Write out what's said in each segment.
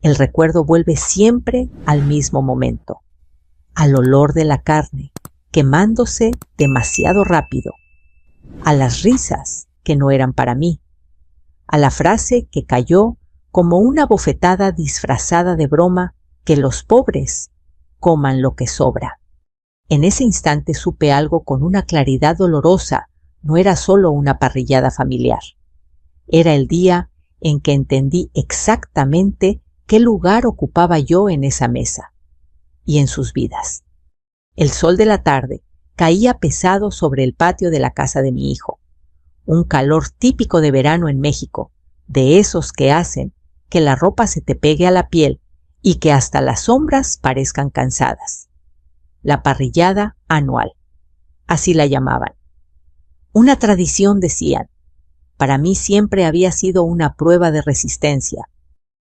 El recuerdo vuelve siempre al mismo momento, al olor de la carne, quemándose demasiado rápido, a las risas que no eran para mí, a la frase que cayó como una bofetada disfrazada de broma, que los pobres coman lo que sobra. En ese instante supe algo con una claridad dolorosa. No era solo una parrillada familiar. Era el día en que entendí exactamente qué lugar ocupaba yo en esa mesa y en sus vidas. El sol de la tarde caía pesado sobre el patio de la casa de mi hijo. Un calor típico de verano en México, de esos que hacen que la ropa se te pegue a la piel y que hasta las sombras parezcan cansadas. La parrillada anual, así la llamaban. Una tradición, decían. Para mí siempre había sido una prueba de resistencia.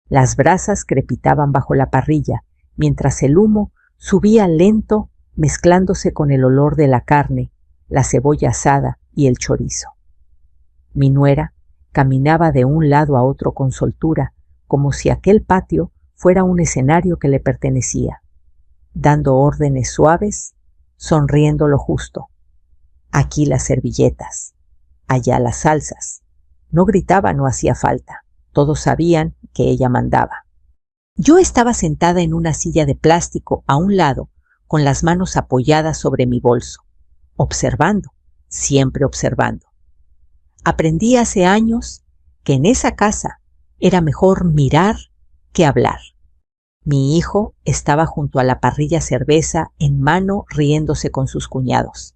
Las brasas crepitaban bajo la parrilla, mientras el humo subía lento, mezclándose con el olor de la carne, la cebolla asada y el chorizo. Mi nuera caminaba de un lado a otro con soltura, como si aquel patio fuera un escenario que le pertenecía, dando órdenes suaves, sonriendo lo justo. Aquí las servilletas, allá las salsas. No gritaba, no hacía falta. Todos sabían que ella mandaba. Yo estaba sentada en una silla de plástico a un lado, con las manos apoyadas sobre mi bolso, observando, siempre observando. Aprendí hace años que en esa casa era mejor mirar que hablar. Mi hijo estaba junto a la parrilla, cerveza en mano, riéndose con sus cuñados.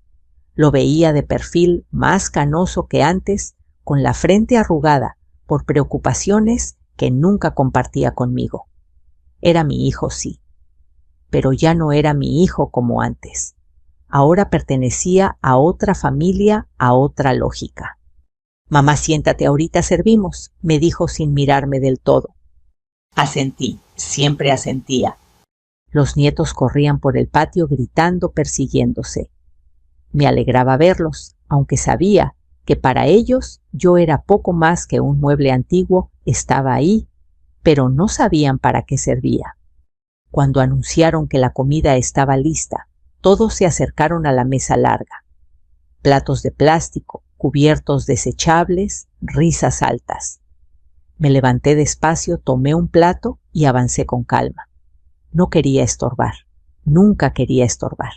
Lo veía de perfil, más canoso que antes, con la frente arrugada por preocupaciones que nunca compartía conmigo. Era mi hijo, sí, pero ya no era mi hijo como antes. Ahora pertenecía a otra familia, a otra lógica. «Mamá, siéntate, ahorita servimos», me dijo sin mirarme del todo. Asentí, siempre asentía. Los nietos corrían por el patio gritando, persiguiéndose. Me alegraba verlos, aunque sabía que para ellos yo era poco más que un mueble antiguo. Estaba ahí, pero no sabían para qué servía. Cuando anunciaron que la comida estaba lista, todos se acercaron a la mesa larga. Platos de plástico, cubiertos desechables, risas altas. Me levanté despacio, tomé un plato y avancé con calma. No quería estorbar, nunca quería estorbar.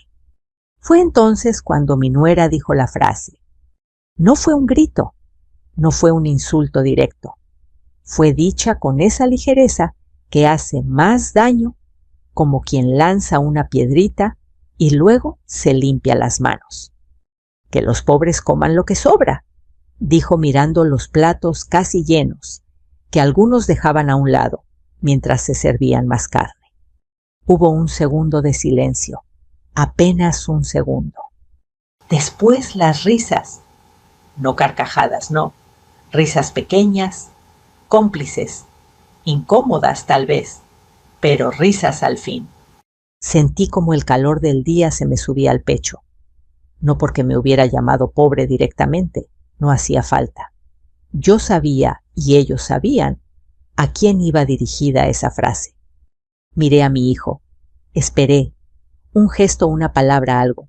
Fue entonces cuando mi nuera dijo la frase. No fue un grito, no fue un insulto directo. Fue dicha con esa ligereza que hace más daño, como quien lanza una piedrita y luego se limpia las manos. Que los pobres coman lo que sobra, dijo mirando los platos casi llenos, que algunos dejaban a un lado, mientras se servían más carne. Hubo un segundo de silencio, apenas un segundo. Después las risas, no carcajadas, no, risas pequeñas, cómplices, incómodas tal vez, pero risas al fin. Sentí como el calor del día se me subía al pecho. No porque me hubiera llamado pobre directamente, no hacía falta. Yo sabía, y ellos sabían, a quién iba dirigida esa frase. Miré a mi hijo, esperé, un gesto, una palabra, algo.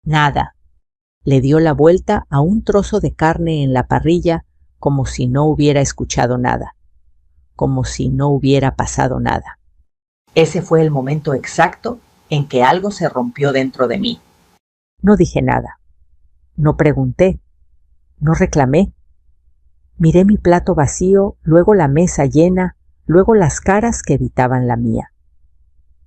Nada. Le dio la vuelta a un trozo de carne en la parrilla como si no hubiera escuchado nada, como si no hubiera pasado nada. Ese fue el momento exacto en que algo se rompió dentro de mí. No dije nada, no pregunté, no reclamé. Miré mi plato vacío, luego la mesa llena, luego las caras que evitaban la mía.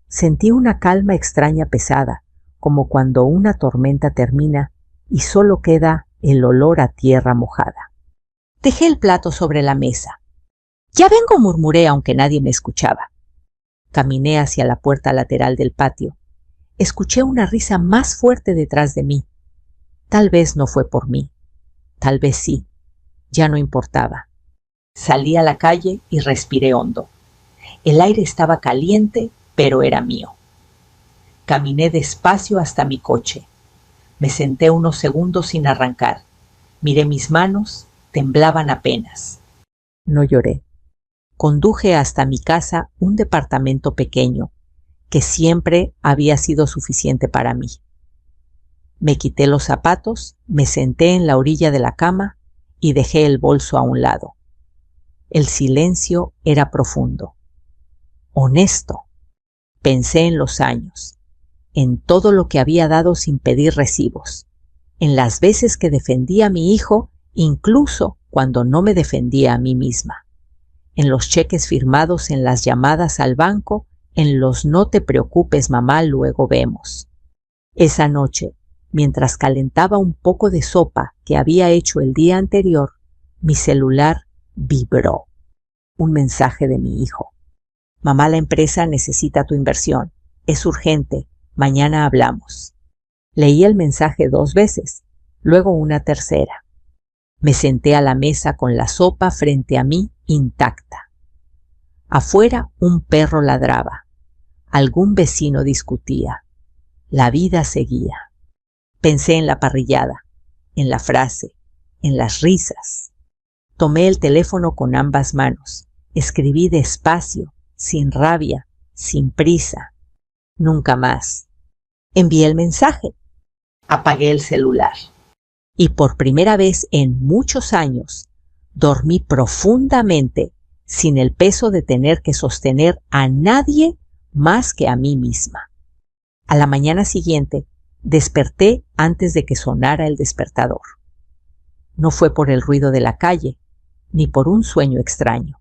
Sentí una calma extraña, pesada, como cuando una tormenta termina y solo queda el olor a tierra mojada. Dejé el plato sobre la mesa. «Ya vengo», murmuré, aunque nadie me escuchaba. Caminé hacia la puerta lateral del patio. Escuché una risa más fuerte detrás de mí. Tal vez no fue por mí. Tal vez sí. Ya no importaba. Salí a la calle y respiré hondo. El aire estaba caliente, pero era mío. Caminé despacio hasta mi coche. Me senté unos segundos sin arrancar. Miré mis manos, temblaban apenas. No lloré. conduje hasta mi casa un departamento pequeño, que siempre había sido suficiente para mí. Me quité los zapatos, me senté en la orilla de la cama y dejé el bolso a un lado. El silencio era profundo. Honesto. Pensé en los años, en todo lo que había dado sin pedir recibos, en las veces que defendí a mi hijo, incluso cuando no me defendía a mí misma, en los cheques firmados, en las llamadas al banco, en los no te preocupes mamá, luego vemos. Esa noche, mientras calentaba un poco de sopa que había hecho el día anterior, mi celular vibró. Un mensaje de mi hijo. Mamá, la empresa necesita tu inversión. Es urgente. Mañana hablamos. Leí el mensaje 2 veces, luego una tercera. Me senté a la mesa con la sopa frente a mí intacta. Afuera un perro ladraba. Algún vecino discutía. La vida seguía. Pensé en la parrillada, en la frase, en las risas. Tomé el teléfono con ambas manos. Escribí despacio, sin rabia, sin prisa. Nunca más. Envié el mensaje. Apagué el celular. Y por primera vez en muchos años, dormí profundamente sin el peso de tener que sostener a nadie más que a mí misma. A la mañana siguiente, desperté antes de que sonara el despertador. No fue por el ruido de la calle, ni por un sueño extraño.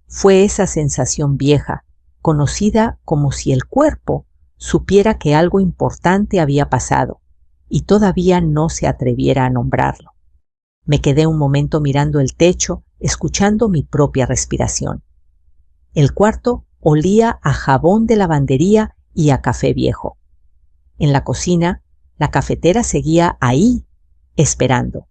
Fue esa sensación vieja, conocida como si el cuerpo supiera que algo importante había pasado y todavía no se atreviera a nombrarlo. Me quedé un momento mirando el techo, escuchando mi propia respiración. El cuarto olía a jabón de lavandería y a café viejo. En la cocina, la cafetera seguía ahí, esperando.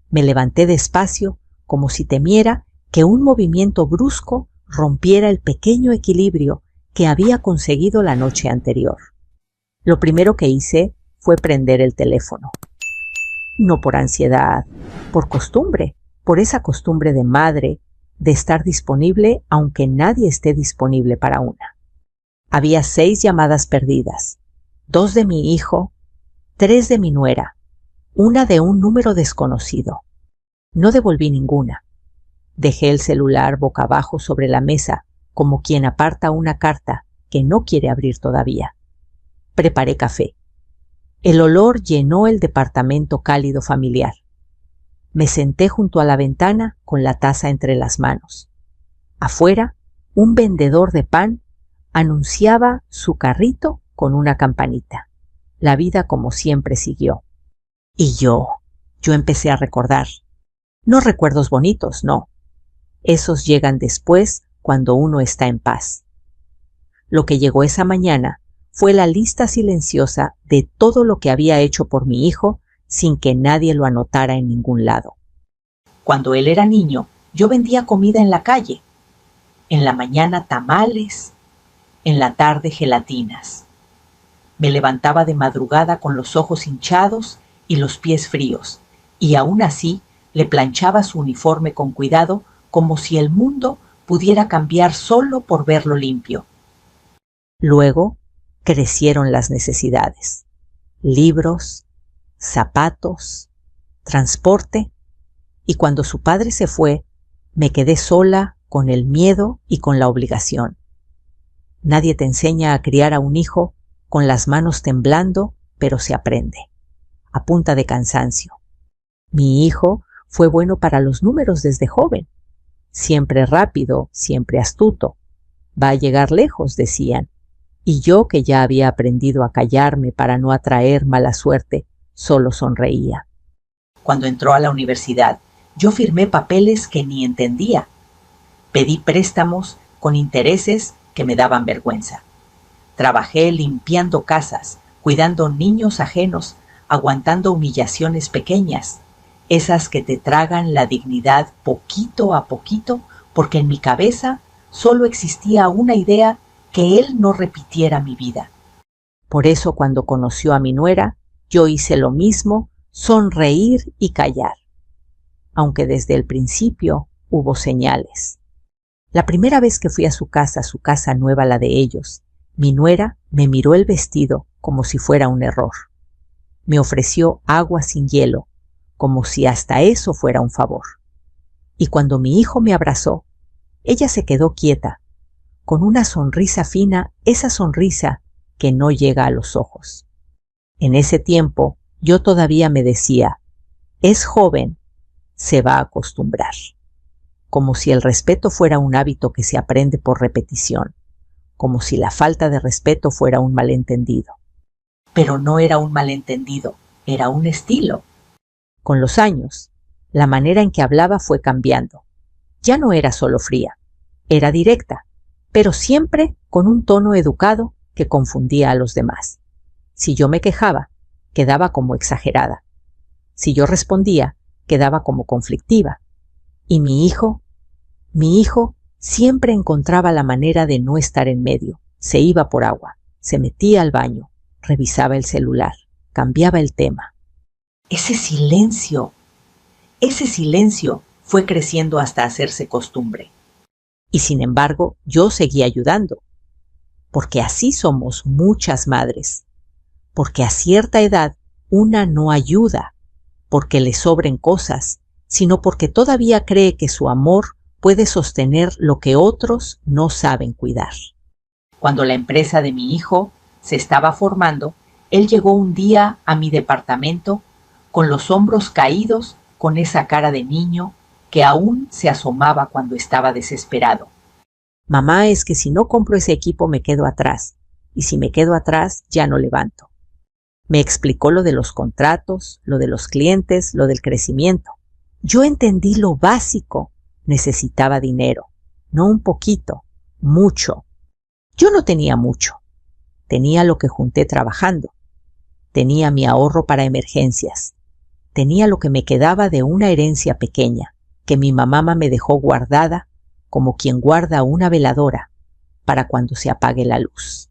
Me levanté despacio, como si temiera que un movimiento brusco rompiera el pequeño equilibrio que había conseguido la noche anterior. Lo primero que hice fue prender el teléfono. No por ansiedad, por costumbre, por esa costumbre de madre de estar disponible aunque nadie esté disponible para una. Había 6 llamadas perdidas, 2 de mi hijo, 3 de mi nuera, una de un número desconocido. No devolví ninguna. Dejé el celular boca abajo sobre la mesa, como quien aparta una carta que no quiere abrir todavía. Preparé café. El olor llenó el departamento cálido familiar. Me senté junto a la ventana con la taza entre las manos. Afuera, un vendedor de pan anunciaba su carrito con una campanita. La vida como siempre siguió. Y yo empecé a recordar. No recuerdos bonitos, no. Esos llegan después cuando uno está en paz. Lo que llegó esa mañana fue la lista silenciosa de todo lo que había hecho por mi hijo sin que nadie lo anotara en ningún lado. Cuando él era niño, yo vendía comida en la calle. En la mañana tamales, en la tarde gelatinas. Me levantaba de madrugada con los ojos hinchados y los pies fríos, y aún así le planchaba su uniforme con cuidado como si el mundo pudiera cambiar solo por verlo limpio. Luego crecieron las necesidades. Libros, zapatos, transporte, y cuando su padre se fue, me quedé sola con el miedo y con la obligación. Nadie te enseña a criar a un hijo con las manos temblando, pero se aprende, a punta de cansancio. Mi hijo fue bueno para los números desde joven. Siempre rápido, siempre astuto. Va a llegar lejos, decían. Y yo, que ya había aprendido a callarme para no atraer mala suerte, solo sonreía. Cuando entró a la universidad, yo firmé papeles que ni entendía. Pedí préstamos con intereses que me daban vergüenza. Trabajé limpiando casas, cuidando niños ajenos, aguantando humillaciones pequeñas, esas que te tragan la dignidad poquito a poquito, porque en mi cabeza solo existía una idea: que él no repitiera mi vida. Por eso cuando conoció a mi nuera, yo hice lo mismo, sonreír y callar, aunque desde el principio hubo señales. La primera vez que fui a su casa nueva, la de ellos, mi nuera me miró el vestido como si fuera un error. Me ofreció agua sin hielo, como si hasta eso fuera un favor. Y cuando mi hijo me abrazó, ella se quedó quieta, con una sonrisa fina, esa sonrisa que no llega a los ojos. En ese tiempo yo todavía me decía, es joven, se va a acostumbrar. Como si el respeto fuera un hábito que se aprende por repetición, como si la falta de respeto fuera un malentendido. Pero no era un malentendido, era un estilo. Con los años, la manera en que hablaba fue cambiando. Ya no era solo fría, era directa, pero siempre con un tono educado que confundía a los demás. Si yo me quejaba, quedaba como exagerada. Si yo respondía, quedaba como conflictiva. Y mi hijo siempre encontraba la manera de no estar en medio. Se iba por agua, se metía al baño, revisaba el celular, cambiaba el tema. Ese silencio fue creciendo hasta hacerse costumbre. Y sin embargo, yo seguía ayudando. Porque así somos muchas madres. Porque a cierta edad una no ayuda porque le sobren cosas, sino porque todavía cree que su amor puede sostener lo que otros no saben cuidar. Cuando la empresa de mi hijo se estaba formando, él llegó un día a mi departamento con los hombros caídos, con esa cara de niño que aún se asomaba cuando estaba desesperado. Mamá, es que si no compro ese equipo me quedo atrás, y si me quedo atrás ya no levanto. Me explicó lo de los contratos, lo de los clientes, lo del crecimiento. Yo entendí lo básico. Necesitaba dinero, no un poquito, mucho. Yo no tenía mucho. Tenía lo que junté trabajando. Tenía mi ahorro para emergencias. Tenía lo que me quedaba de una herencia pequeña que mi mamá me dejó guardada como quien guarda una veladora para cuando se apague la luz.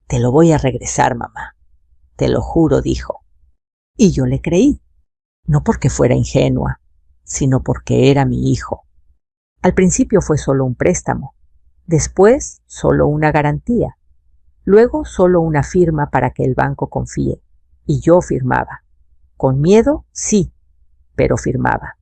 Te lo voy a regresar, mamá. Te lo juro, dijo. Y yo le creí, no porque fuera ingenua, sino porque era mi hijo. Al principio fue solo un préstamo, después solo una garantía, luego solo una firma para que el banco confíe, y yo firmaba. Con miedo, sí, pero firmaba.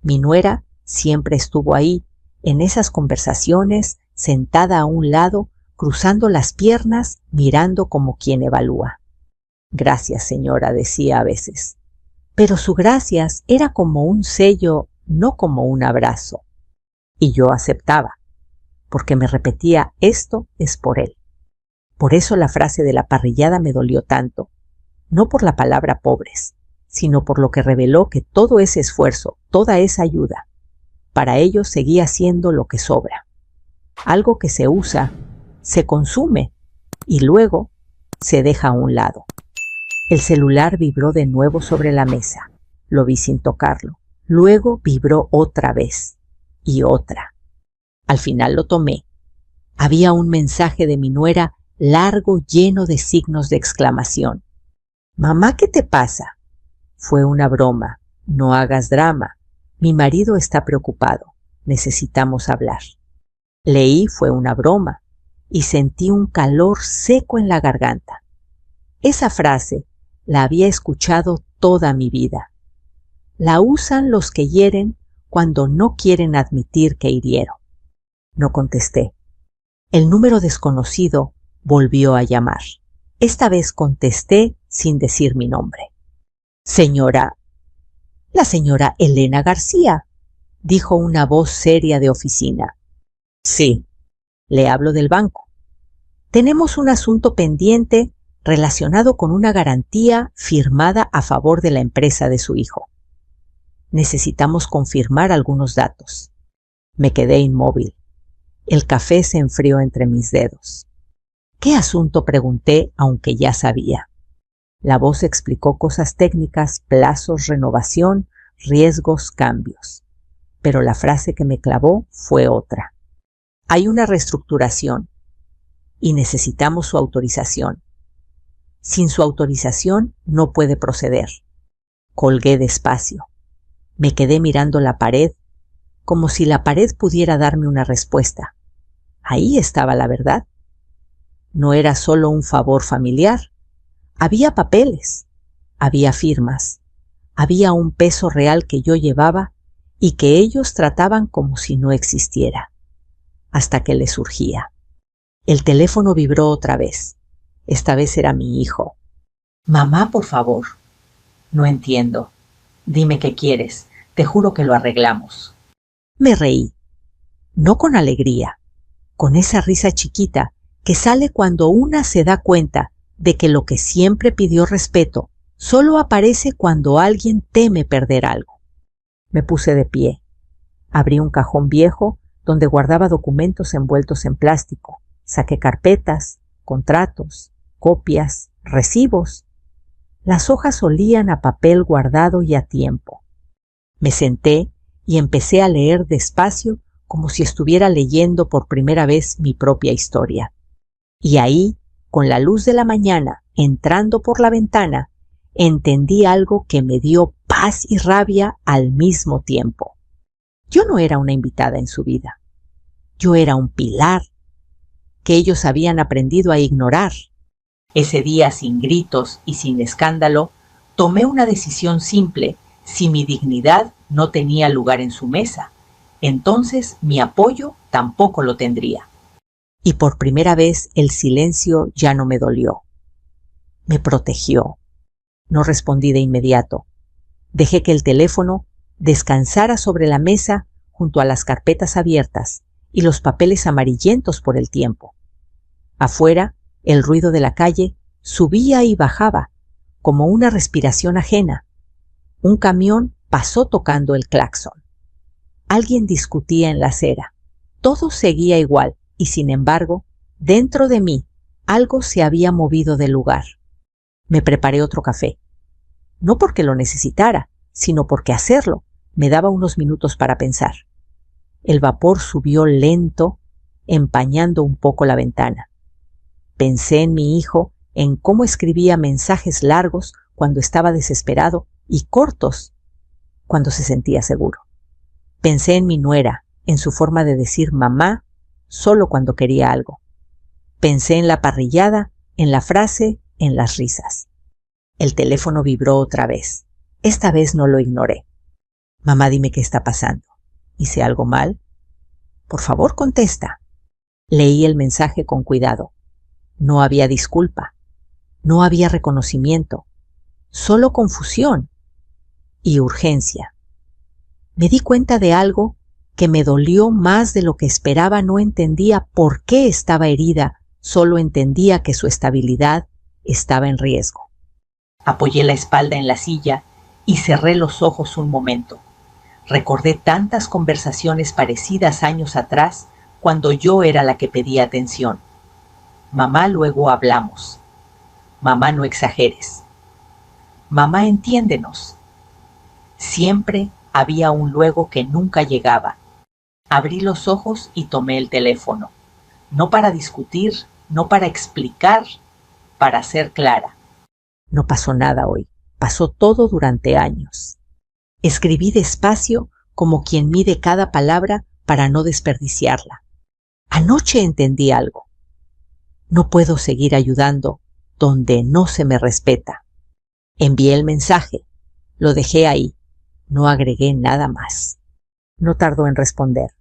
Mi nuera siempre estuvo ahí, en esas conversaciones, sentada a un lado, cruzando las piernas, mirando como quien evalúa. Gracias, señora, decía a veces. Pero su gracias era como un sello, no como un abrazo. Y yo aceptaba, porque me repetía, esto es por él. Por eso la frase de la parrillada me dolió tanto, no por la palabra pobres, sino por lo que reveló que todo ese esfuerzo, toda esa ayuda, para ellos seguía siendo lo que sobra. Algo que se usa, se consume y luego se deja a un lado. El celular vibró de nuevo sobre la mesa. Lo vi sin tocarlo. Luego vibró otra vez y otra. Al final lo tomé. Había un mensaje de mi nuera largo, lleno de signos de exclamación. Mamá, ¿qué te pasa? Fue una broma. No hagas drama. Mi marido está preocupado. Necesitamos hablar. Leí fue una broma y sentí un calor seco en la garganta. Esa frase la había escuchado toda mi vida. La usan los que hieren cuando no quieren admitir que hirieron. No contesté. El número desconocido volvió a llamar. Esta vez contesté sin decir mi nombre. Señora, la señora Elena García, dijo una voz seria de oficina. Sí, le hablo del banco. Tenemos un asunto pendiente relacionado con una garantía firmada a favor de la empresa de su hijo. Necesitamos confirmar algunos datos. Me quedé inmóvil. El café se enfrió entre mis dedos. ¿Qué asunto?, pregunté, aunque ya sabía. La voz explicó cosas técnicas, plazos, renovación, riesgos, cambios. Pero la frase que me clavó fue otra. Hay una reestructuración y necesitamos su autorización. Sin su autorización no puede proceder. Colgué despacio. Me quedé mirando la pared como si la pared pudiera darme una respuesta. Ahí estaba la verdad. No era solo un favor familiar. Había papeles, había firmas, había un peso real que yo llevaba y que ellos trataban como si no existiera. Hasta que le surgía. El teléfono vibró otra vez. Esta vez era mi hijo. Mamá, por favor. No entiendo. Dime qué quieres. Te juro que lo arreglamos. Me reí. No con alegría, con esa risa chiquita que sale cuando una se da cuenta de que lo que siempre pidió respeto solo aparece cuando alguien teme perder algo. Me puse de pie. Abrí un cajón viejo donde guardaba documentos envueltos en plástico. Saqué carpetas, contratos, copias, recibos. Las hojas olían a papel guardado y a tiempo. Me senté y empecé a leer despacio como si estuviera leyendo por primera vez mi propia historia. Y ahí, con la luz de la mañana entrando por la ventana, entendí algo que me dio paz y rabia al mismo tiempo. Yo no era una invitada en su vida. Yo era un pilar que ellos habían aprendido a ignorar. Ese día, sin gritos y sin escándalo, tomé una decisión simple. Si mi dignidad no tenía lugar en su mesa, entonces mi apoyo tampoco lo tendría. Y por primera vez el silencio ya no me dolió. Me protegió. No respondí de inmediato. Dejé que el teléfono descansara sobre la mesa junto a las carpetas abiertas y los papeles amarillentos por el tiempo. Afuera, el ruido de la calle subía y bajaba, como una respiración ajena. Un camión pasó tocando el claxon. Alguien discutía en la acera. Todo seguía igual y, sin embargo, dentro de mí algo se había movido del lugar. Me preparé otro café. No porque lo necesitara, sino porque hacerlo me daba unos minutos para pensar. El vapor subió lento, empañando un poco la ventana. Pensé en mi hijo, en cómo escribía mensajes largos cuando estaba desesperado y cortos cuando se sentía seguro. Pensé en mi nuera, en su forma de decir mamá solo cuando quería algo. Pensé en la parrillada, en la frase, en las risas. El teléfono vibró otra vez. Esta vez no lo ignoré. Mamá, dime qué está pasando. ¿Hice algo mal? Por favor, contesta. Leí el mensaje con cuidado. No había disculpa. No había reconocimiento. Solo confusión y urgencia. Me di cuenta de algo que me dolió más de lo que esperaba. No entendía por qué estaba herida, solo entendía que su estabilidad estaba en riesgo. Apoyé la espalda en la silla y cerré los ojos un momento. Recordé tantas conversaciones parecidas años atrás cuando yo era la que pedía atención. Mamá, luego hablamos. Mamá, no exageres. Mamá, entiéndenos. Siempre había un luego que nunca llegaba. Abrí los ojos y tomé el teléfono. No para discutir, no para explicar, para ser clara. No pasó nada hoy. Pasó todo durante años. Escribí despacio como quien mide cada palabra para no desperdiciarla. Anoche entendí algo. No puedo seguir ayudando donde no se me respeta. Envié el mensaje. Lo dejé ahí. No agregué nada más. No tardó en responder.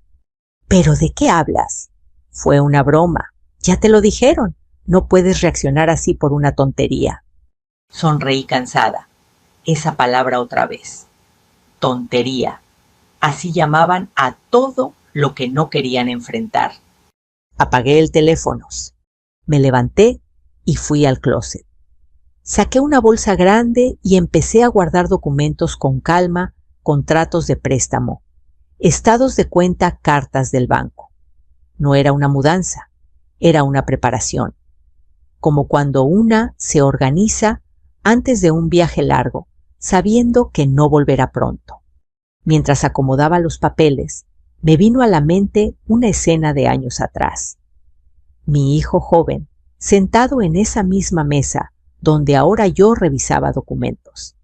¿Pero de qué hablas? Fue una broma. Ya te lo dijeron. No puedes reaccionar así por una tontería. Sonreí cansada. Esa palabra otra vez. Tontería. Así llamaban a todo lo que no querían enfrentar. Apagué el teléfono. Me levanté y fui al closet. Saqué una bolsa grande y empecé a guardar documentos con calma, contratos de préstamo, estados de cuenta, cartas del banco. No era una mudanza, era una preparación. Como cuando una se organiza antes de un viaje largo, sabiendo que no volverá pronto. Mientras acomodaba los papeles, me vino a la mente una escena de años atrás. Mi hijo joven, sentado en esa misma mesa donde ahora yo revisaba documentos.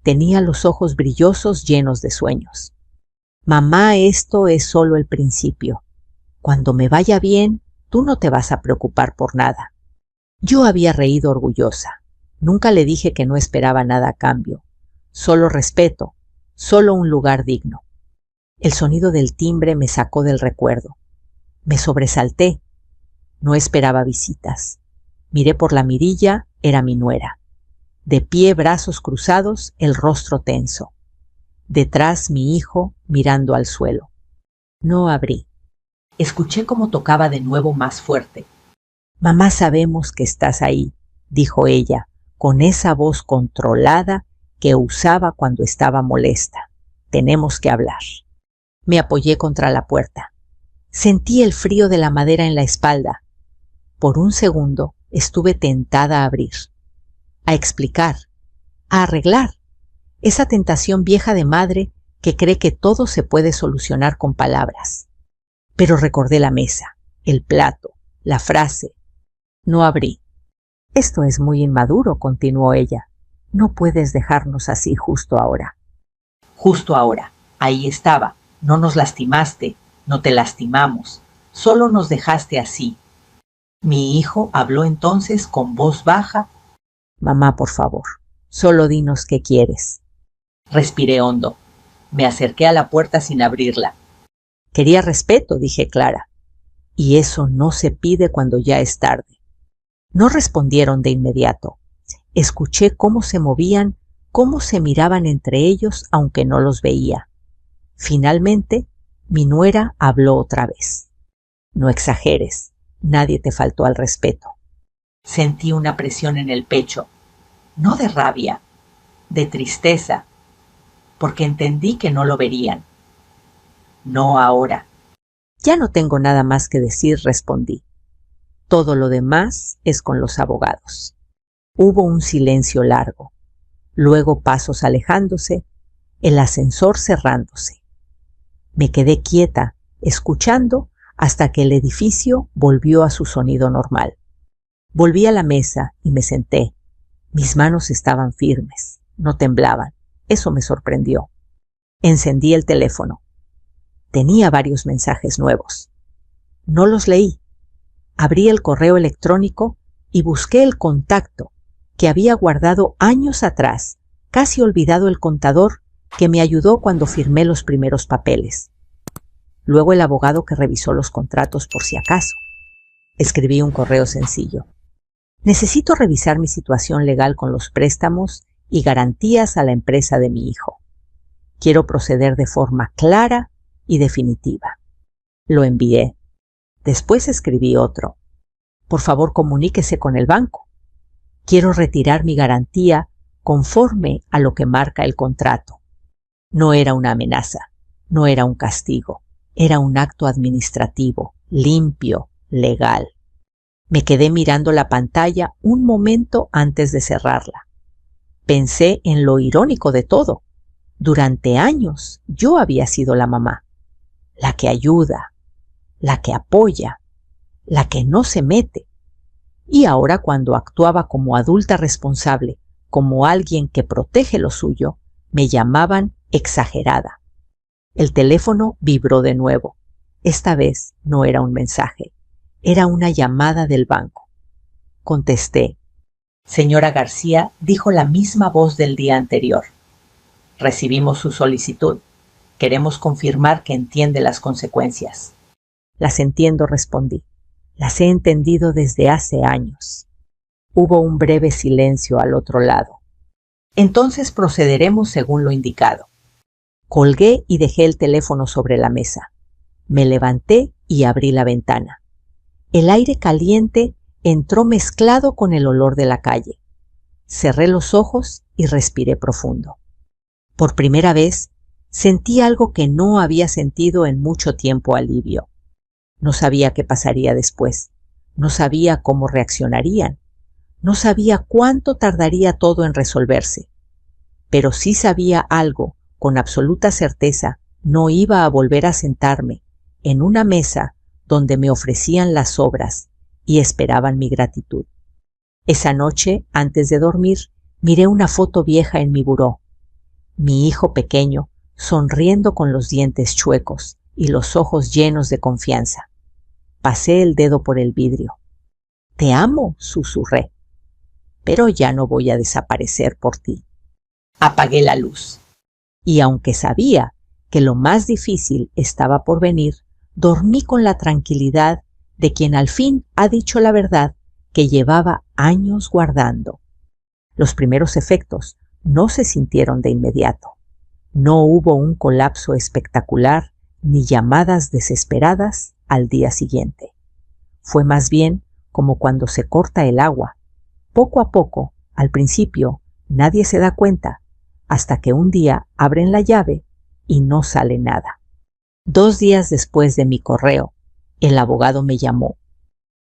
Tenía los ojos brillosos, llenos de sueños. Mamá, esto es solo el principio. Cuando me vaya bien, tú no te vas a preocupar por nada. Yo había reído orgullosa. Nunca le dije que no esperaba nada a cambio. Solo respeto, solo un lugar digno. El sonido del timbre me sacó del recuerdo. Me sobresalté. No esperaba visitas. Miré por la mirilla, era mi nuera. De pie, brazos cruzados, el rostro tenso. Detrás mi hijo mirando al suelo. No abrí. Escuché cómo tocaba de nuevo más fuerte. Mamá, sabemos que estás ahí, dijo ella, con esa voz controlada que usaba cuando estaba molesta. Tenemos que hablar. Me apoyé contra la puerta. Sentí el frío de la madera en la espalda. Por un segundo estuve tentada a abrir, a explicar, a arreglar. Esa tentación vieja de madre que cree que todo se puede solucionar con palabras. Pero recordé la mesa, el plato, la frase. No abrí. Esto es muy inmaduro, continuó ella. No puedes dejarnos así justo ahora. Justo ahora. Ahí estaba. No nos lastimaste, no te lastimamos. Solo nos dejaste así. Mi hijo habló entonces con voz baja. Mamá, por favor, solo dinos qué quieres. Respiré hondo. Me acerqué a la puerta sin abrirla. Quería respeto, dije clara. Y eso no se pide cuando ya es tarde. No respondieron de inmediato. Escuché cómo se movían, cómo se miraban entre ellos, aunque no los veía. Finalmente, mi nuera habló otra vez. No exageres, nadie te faltó al respeto. Sentí una presión en el pecho, no de rabia, de tristeza, porque entendí que no lo verían. No ahora. Ya no tengo nada más que decir, respondí. Todo lo demás es con los abogados. Hubo un silencio largo, luego pasos alejándose, el ascensor cerrándose. Me quedé quieta, escuchando hasta que el edificio volvió a su sonido normal. Volví a la mesa y me senté. Mis manos estaban firmes, no temblaban. Eso me sorprendió. Encendí el teléfono. Tenía varios mensajes nuevos. No los leí. Abrí el correo electrónico y busqué el contacto que había guardado años atrás, casi olvidado el contador que me ayudó cuando firmé los primeros papeles. Luego el abogado que revisó los contratos por si acaso. Escribí un correo sencillo. Necesito revisar mi situación legal con los préstamos y garantías a la empresa de mi hijo. Quiero proceder de forma clara y definitiva. Lo envié. Después escribí otro. Por favor, comuníquese con el banco. Quiero retirar mi garantía conforme a lo que marca el contrato. No era una amenaza, no era un castigo, era un acto administrativo, limpio, legal. Me quedé mirando la pantalla un momento antes de cerrarla. Pensé en lo irónico de todo. Durante años yo había sido la mamá, la que ayuda, la que apoya, la que no se mete. Y ahora, cuando actuaba como adulta responsable, como alguien que protege lo suyo, me llamaban exagerada. El teléfono vibró de nuevo. Esta vez no era un mensaje, era una llamada del banco. Contesté. Señora García, dijo la misma voz del día anterior. Recibimos su solicitud. Queremos confirmar que entiende las consecuencias. Las entiendo, respondí. Las he entendido desde hace años. Hubo un breve silencio al otro lado. Entonces procederemos según lo indicado. Colgué y dejé el teléfono sobre la mesa. Me levanté y abrí la ventana. El aire caliente entró mezclado con el olor de la calle. Cerré los ojos y respiré profundo. Por primera vez sentí algo que no había sentido en mucho tiempo: alivio. No sabía qué pasaría después. No sabía cómo reaccionarían. No sabía cuánto tardaría todo en resolverse. Pero sí sabía algo, con absoluta certeza: no iba a volver a sentarme en una mesa donde me ofrecían las sobras y esperaban mi gratitud. Esa noche, antes de dormir, miré una foto vieja en mi buró. Mi hijo pequeño, sonriendo con los dientes chuecos y los ojos llenos de confianza. Pasé el dedo por el vidrio. «Te amo», susurré, «pero ya no voy a desaparecer por ti». Apagué la luz. Y aunque sabía que lo más difícil estaba por venir, dormí con la tranquilidad de quien al fin ha dicho la verdad que llevaba años guardando. Los primeros efectos no se sintieron de inmediato. No hubo un colapso espectacular ni llamadas desesperadas al día siguiente. Fue más bien como cuando se corta el agua. Poco a poco, al principio, nadie se da cuenta, hasta que un día abren la llave y no sale nada. 2 días después de mi correo, el abogado me llamó.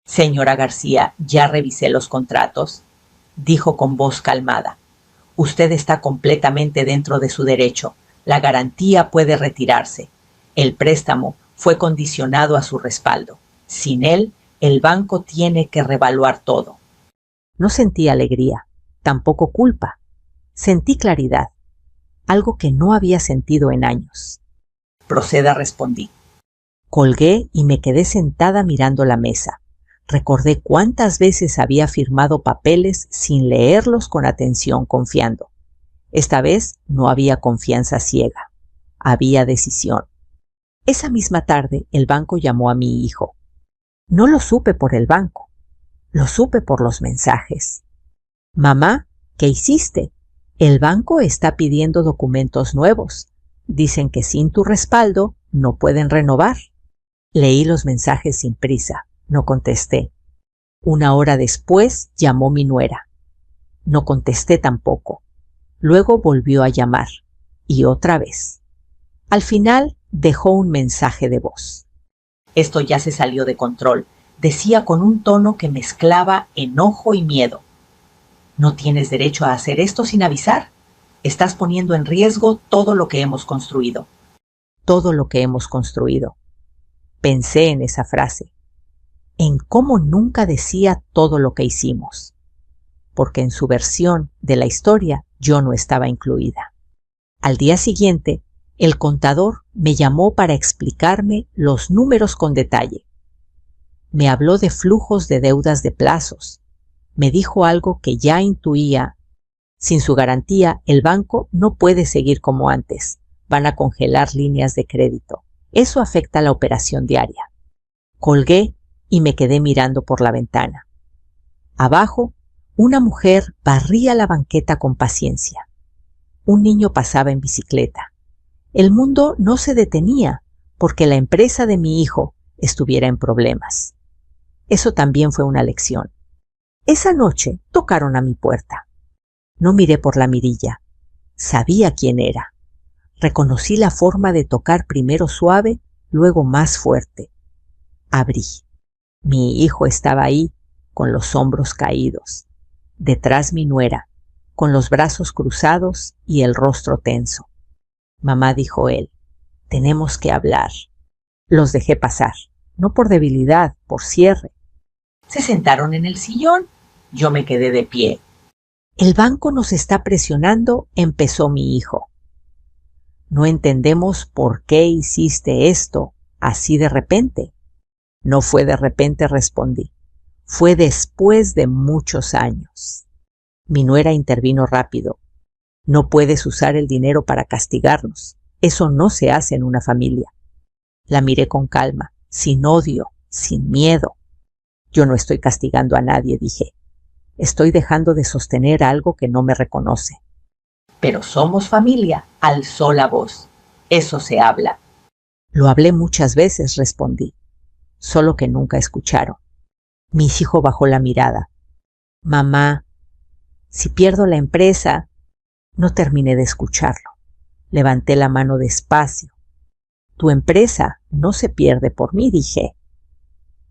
«Señora García, ya revisé los contratos», dijo con voz calmada. «Usted está completamente dentro de su derecho. La garantía puede retirarse. El préstamo fue condicionado a su respaldo. Sin él, el banco tiene que revaluar todo». No sentí alegría, tampoco culpa. Sentí claridad, algo que no había sentido en años. «Proceda», respondí. Colgué y me quedé sentada mirando la mesa. Recordé cuántas veces había firmado papeles sin leerlos con atención, confiando. Esta vez no había confianza ciega, había decisión. Esa misma tarde el banco llamó a mi hijo. No lo supe por el banco, lo supe por los mensajes. «Mamá, ¿qué hiciste? El banco está pidiendo documentos nuevos. Dicen que sin tu respaldo no pueden renovar». Leí los mensajes sin prisa, no contesté. 1 hora después llamó mi nuera. No contesté tampoco. Luego volvió a llamar, y otra vez. Al final dejó un mensaje de voz. «Esto ya se salió de control», decía con un tono que mezclaba enojo y miedo. «No tienes derecho a hacer esto sin avisar. Estás poniendo en riesgo todo lo que hemos construido». Todo lo que hemos construido. Pensé en esa frase, en cómo nunca decía todo lo que hicimos, porque en su versión de la historia yo no estaba incluida. Al día siguiente, el contador me llamó para explicarme los números con detalle. Me habló de flujos de deudas de plazos. Me dijo algo que ya intuía. Sin su garantía, el banco no puede seguir como antes. Van a congelar líneas de crédito. Eso afecta la operación diaria. Colgué y me quedé mirando por la ventana. Abajo, una mujer barría la banqueta con paciencia. Un niño pasaba en bicicleta. El mundo no se detenía porque la empresa de mi hijo estuviera en problemas. Eso también fue una lección. Esa noche tocaron a mi puerta. No miré por la mirilla. Sabía quién era. Reconocí la forma de tocar primero suave, luego más fuerte. Abrí. Mi hijo estaba ahí, con los hombros caídos. Detrás mi nuera, con los brazos cruzados y el rostro tenso. «Mamá», dijo él, «tenemos que hablar». Los dejé pasar, no por debilidad, por cierre. Se sentaron en el sillón. Yo me quedé de pie. «El banco nos está presionando», empezó mi hijo. «No entendemos por qué hiciste esto así de repente». «No fue de repente», respondí. «Fue después de muchos años». Mi nuera intervino rápido. «No puedes usar el dinero para castigarnos. Eso no se hace en una familia». La miré con calma, sin odio, sin miedo. «Yo no estoy castigando a nadie», dije. «Estoy dejando de sostener algo que no me reconoce». «Pero somos familia», alzó la voz. «Eso se habla». «Lo hablé muchas veces», respondí. Solo que nunca escucharon. Mi hijo bajó la mirada. «Mamá, si pierdo la empresa». No terminé de escucharlo. Levanté la mano despacio. «Tu empresa no se pierde por mí», dije.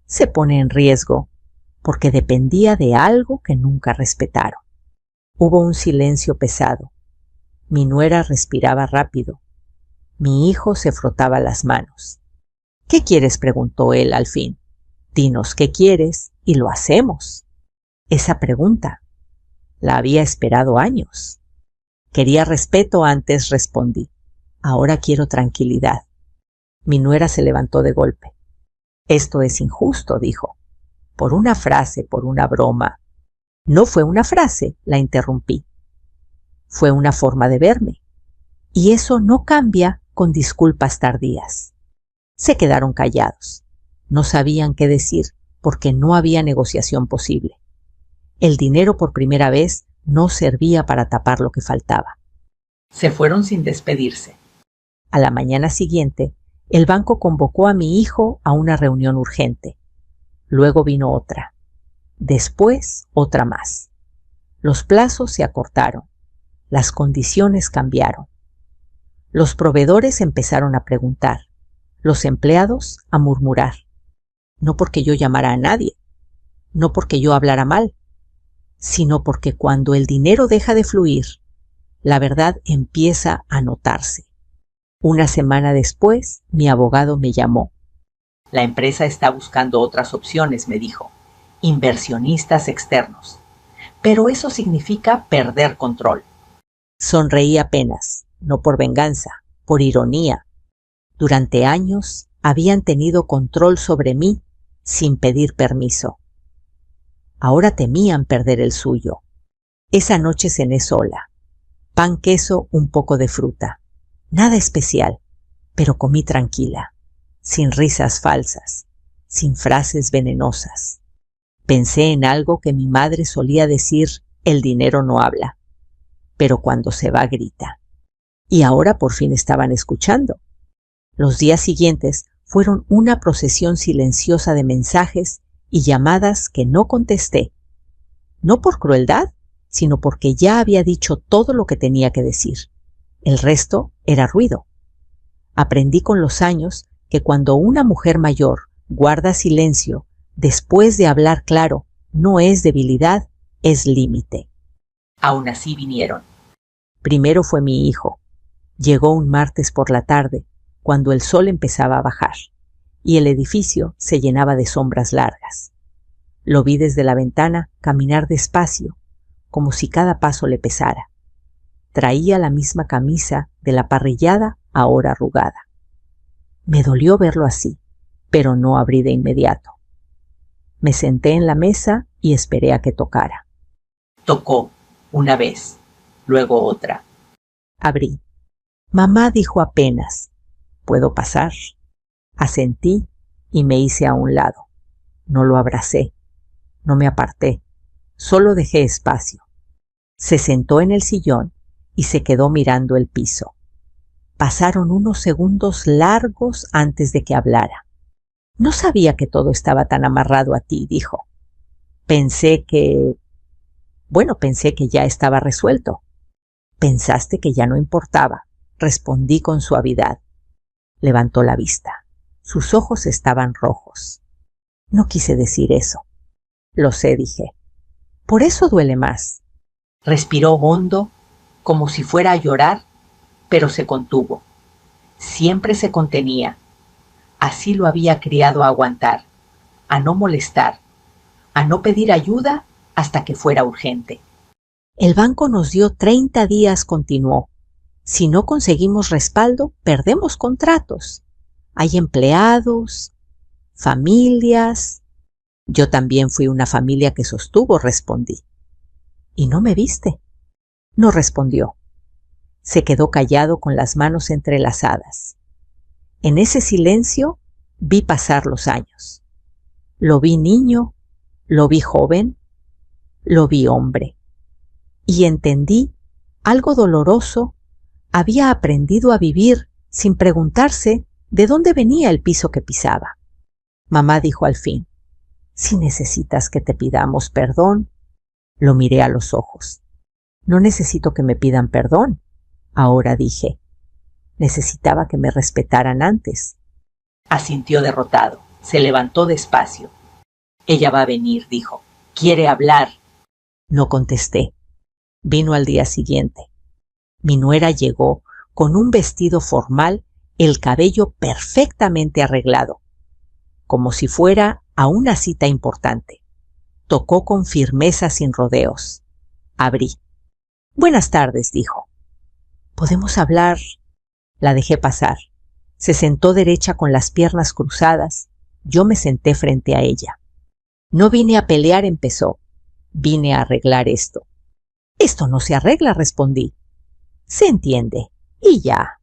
«Se pone en riesgo porque dependía de algo que nunca respetaron». Hubo un silencio pesado. Mi nuera respiraba rápido. Mi hijo se frotaba las manos. «¿Qué quieres?», preguntó él al fin. «Dinos qué quieres y lo hacemos». Esa pregunta la había esperado años. «Quería respeto antes», respondí. Ahora quiero tranquilidad. Mi nuera se levantó de golpe. Esto es injusto, dijo. Por una frase, por una broma. No fue una frase, la interrumpí. Fue una forma de verme. Y eso no cambia con disculpas tardías. Se quedaron callados. No sabían qué decir porque no había negociación posible. El dinero por primera vez no servía para tapar lo que faltaba. Se fueron sin despedirse. A la mañana siguiente, el banco convocó a mi hijo a una reunión urgente. Luego vino otra. Después, otra más. Los plazos se acortaron. Las condiciones cambiaron. Los proveedores empezaron a preguntar. Los empleados a murmurar. No porque yo llamara a nadie. No porque yo hablara mal. Sino porque cuando el dinero deja de fluir, la verdad empieza a notarse. Una semana después, mi abogado me llamó. La empresa está buscando otras opciones, me dijo. Inversionistas externos. Pero eso significa perder control. Sonreí apenas, no por venganza, por ironía. Durante años habían tenido control sobre mí sin pedir permiso. Ahora temían perder el suyo. Esa noche cené sola. Pan, queso, un poco de fruta. Nada especial, pero comí tranquila, sin risas falsas, sin frases venenosas. Pensé en algo que mi madre solía decir: el dinero no habla, pero cuando se va grita. Y ahora por fin estaban escuchando. Los días siguientes fueron una procesión silenciosa de mensajes y llamadas que no contesté. No por crueldad, sino porque ya había dicho todo lo que tenía que decir. El resto era ruido. Aprendí con los años que cuando una mujer mayor guarda silencio después de hablar claro, no es debilidad, es límite. Aún así vinieron. Primero fue mi hijo. Llegó un martes por la tarde, cuando el sol empezaba a bajar, y el edificio se llenaba de sombras largas. Lo vi desde la ventana caminar despacio, como si cada paso le pesara. Traía la misma camisa de la parrillada, ahora arrugada. Me dolió verlo así, pero no abrí de inmediato. Me senté en la mesa y esperé a que tocara. Tocó, una vez, luego otra. Abrí. Mamá dijo apenas: ¿puedo pasar? Asentí y me hice a un lado. No lo abracé, no me aparté, solo dejé espacio. Se sentó en el sillón y se quedó mirando el piso. Pasaron unos segundos largos antes de que hablara. No sabía que todo estaba tan amarrado a ti, dijo. Pensé que ya estaba resuelto. Pensaste que ya no importaba, respondí con suavidad. Levantó la vista. Sus ojos estaban rojos. No quise decir eso. Lo sé, dije. Por eso duele más. Respiró hondo, como si fuera a llorar, pero se contuvo. Siempre se contenía. Así lo había criado a aguantar, a no molestar, a no pedir ayuda hasta que fuera urgente. El banco nos dio 30 días, continuó. Si no conseguimos respaldo, perdemos contratos. Hay empleados, familias. Yo también fui una familia que sostuvo, respondí. ¿Y no me viste? No respondió. Se quedó callado con las manos entrelazadas. En ese silencio vi pasar los años. Lo vi niño, lo vi joven, lo vi hombre. Y entendí algo doloroso. Había aprendido a vivir sin preguntarse de dónde venía el piso que pisaba. Mamá dijo al fin: si necesitas que te pidamos perdón. Lo miré a los ojos. No necesito que me pidan perdón. Ahora dije. Necesitaba que me respetaran antes. Asintió derrotado. Se levantó despacio. Ella va a venir, dijo. Quiere hablar. No contesté. Vino al día siguiente. Mi nuera llegó con un vestido formal, el cabello perfectamente arreglado, como si fuera a una cita importante. Tocó con firmeza, sin rodeos. Abrí. Buenas tardes, dijo. ¿Podemos hablar La dejé pasar. Se sentó derecha con las piernas cruzadas. Yo me senté frente a ella. No vine a pelear, empezó. Vine a arreglar esto. Esto no se arregla, respondí. Se entiende. Y ya.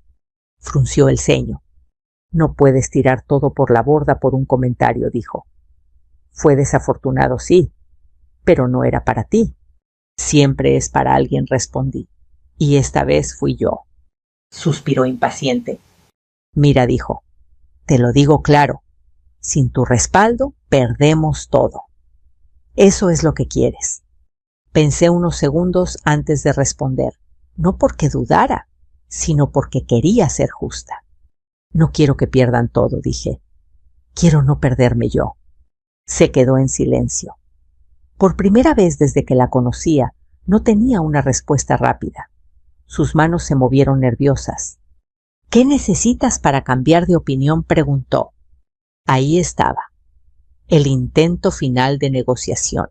Frunció el ceño. No puedes tirar todo por la borda por un comentario, dijo. Fue desafortunado, sí, pero no era para ti. Siempre es para alguien, respondí. Y esta vez fui yo. Suspiró impaciente. Mira, dijo, te lo digo claro. Sin tu respaldo, perdemos todo. Eso es lo que quieres. Pensé unos segundos antes de responder, no porque dudara, sino porque quería ser justa. No quiero que pierdan todo, dije. Quiero no perderme yo. Se quedó en silencio. Por primera vez desde que la conocía, no tenía una respuesta rápida. Sus manos se movieron nerviosas. ¿Qué necesitas para cambiar de opinión?, preguntó. Ahí estaba, el intento final de negociación.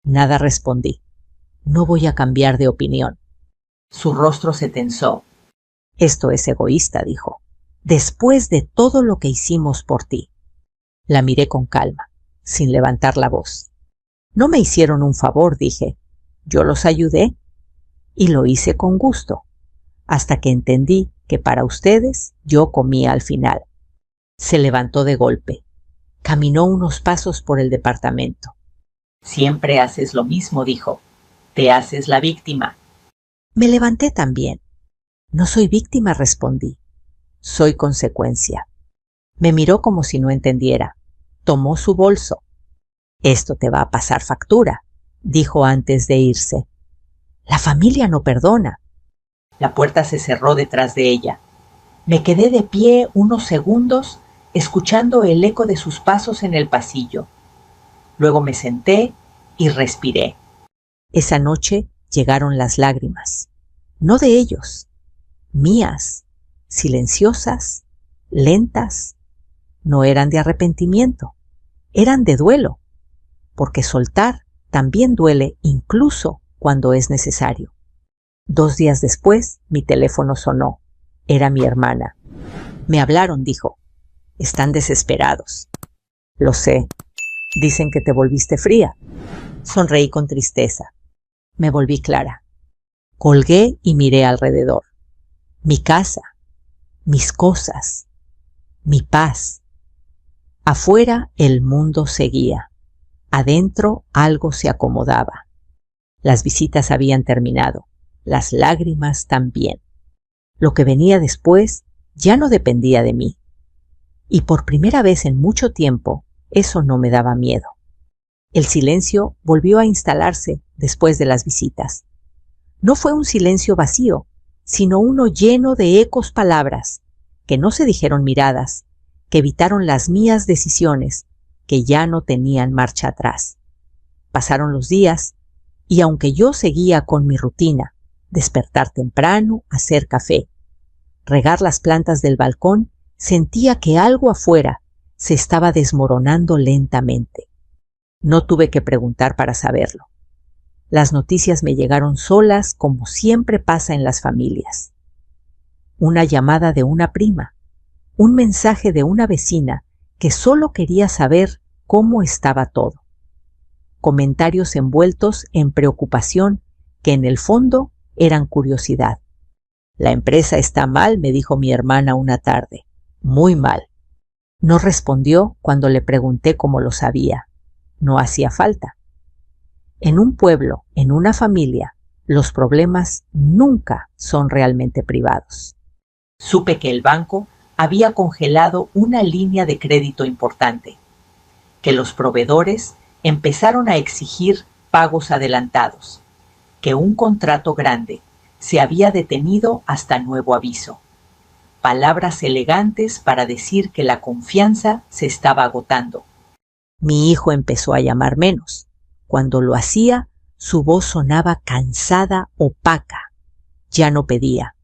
Nada, respondí. No voy a cambiar de opinión. Su rostro se tensó. Esto es egoísta, dijo. Después de todo lo que hicimos por ti. La miré con calma, sin levantar la voz. No me hicieron un favor, dije. Yo los ayudé. Y lo hice con gusto, hasta que entendí que para ustedes yo comía al final. Se levantó de golpe. Caminó unos pasos por el departamento. Siempre haces lo mismo, dijo. Te haces la víctima. Me levanté también. No soy víctima, respondí. Soy consecuencia. Me miró como si no entendiera. Tomó su bolso. Esto te va a pasar factura, dijo antes de irse. La familia no perdona. La puerta se cerró detrás de ella. Me quedé de pie unos segundos escuchando el eco de sus pasos en el pasillo. Luego me senté y respiré. Esa noche llegaron las lágrimas. No de ellos, mías, silenciosas, lentas. No eran de arrepentimiento, eran de duelo, porque soltar también duele incluso cuando es necesario. 2 días después, mi teléfono sonó. Era mi hermana. Me hablaron, dijo. Están desesperados. Lo sé. Dicen que te volviste fría. Sonreí con tristeza. Me volví clara. Colgué y miré alrededor. Mi casa, mis cosas, mi paz. Afuera el mundo seguía. Adentro algo se acomodaba. Las visitas habían terminado. Las lágrimas también. Lo que venía después ya no dependía de mí. Y por primera vez en mucho tiempo, eso no me daba miedo. El silencio volvió a instalarse después de las visitas. No fue un silencio vacío, sino uno lleno de ecos palabras, que no se dijeron miradas, que evitaron las mías decisiones, que ya no tenían marcha atrás. Pasaron los días, y aunque yo seguía con mi rutina, despertar temprano, hacer café, regar las plantas del balcón, sentía que algo afuera se estaba desmoronando lentamente. No tuve que preguntar para saberlo. Las noticias me llegaron solas, como siempre pasa en las familias. Una llamada de una prima, un mensaje de una vecina que solo quería saber cómo estaba todo. Comentarios envueltos en preocupación que en el fondo eran curiosidad. La empresa está mal, me dijo mi hermana una tarde. Muy mal. No respondió cuando le pregunté cómo lo sabía. No hacía falta. En un pueblo, en una familia, los problemas nunca son realmente privados. Supe que el banco había congelado una línea de crédito importante, que los proveedores empezaron a exigir pagos adelantados, que un contrato grande se había detenido hasta nuevo aviso. Palabras elegantes para decir que la confianza se estaba agotando. Mi hijo empezó a llamar menos. Cuando lo hacía, su voz sonaba cansada, opaca. Ya no pedía,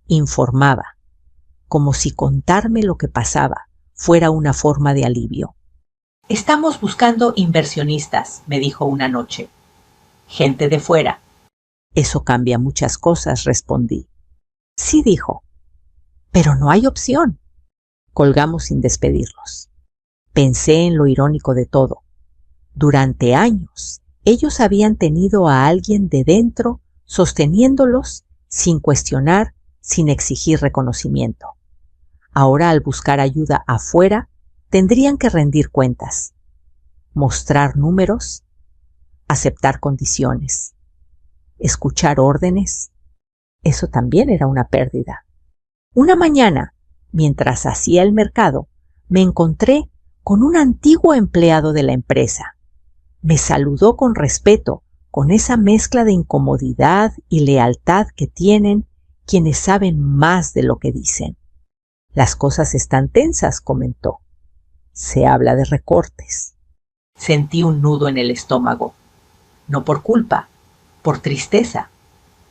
informaba, como si contarme lo que pasaba fuera una forma de alivio. Estamos buscando inversionistas, me dijo una noche. Gente de fuera. Eso cambia muchas cosas, respondí. Sí, dijo. Pero no hay opción. Colgamos sin despedirnos. Pensé en lo irónico de todo. Durante años, ellos habían tenido a alguien de dentro sosteniéndolos sin cuestionar, sin exigir reconocimiento. Ahora, al buscar ayuda afuera, tendrían que rendir cuentas, mostrar números, aceptar condiciones, escuchar órdenes. Eso también era una pérdida. Una mañana, mientras hacía el mercado, me encontré con un antiguo empleado de la empresa. Me saludó con respeto, con esa mezcla de incomodidad y lealtad que tienen quienes saben más de lo que dicen. Las cosas están tensas, comentó. Se habla de recortes. Sentí un nudo en el estómago. No por culpa, por tristeza.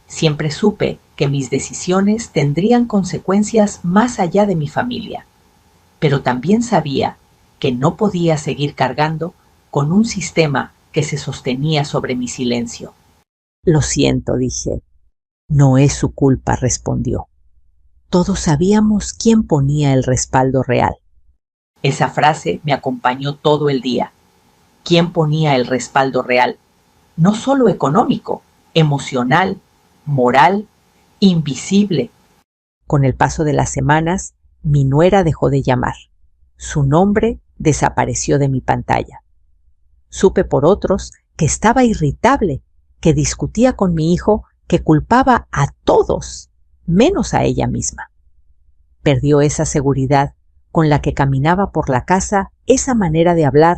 Siempre supe que mis decisiones tendrían consecuencias más allá de mi familia, pero también sabía que no podía seguir cargando con un sistema que se sostenía sobre mi silencio. Lo siento, dije. No es su culpa, respondió. Todos sabíamos quién ponía el respaldo real. Esa frase me acompañó todo el día. ¿Quién ponía el respaldo real? No solo económico, emocional, moral, invisible. Con el paso de las semanas, mi nuera dejó de llamar. Su nombre desapareció de mi pantalla. Supe por otros que estaba irritable, que discutía con mi hijo, que culpaba a todos, menos a ella misma. Perdió esa seguridad con la que caminaba por la casa, esa manera de hablar,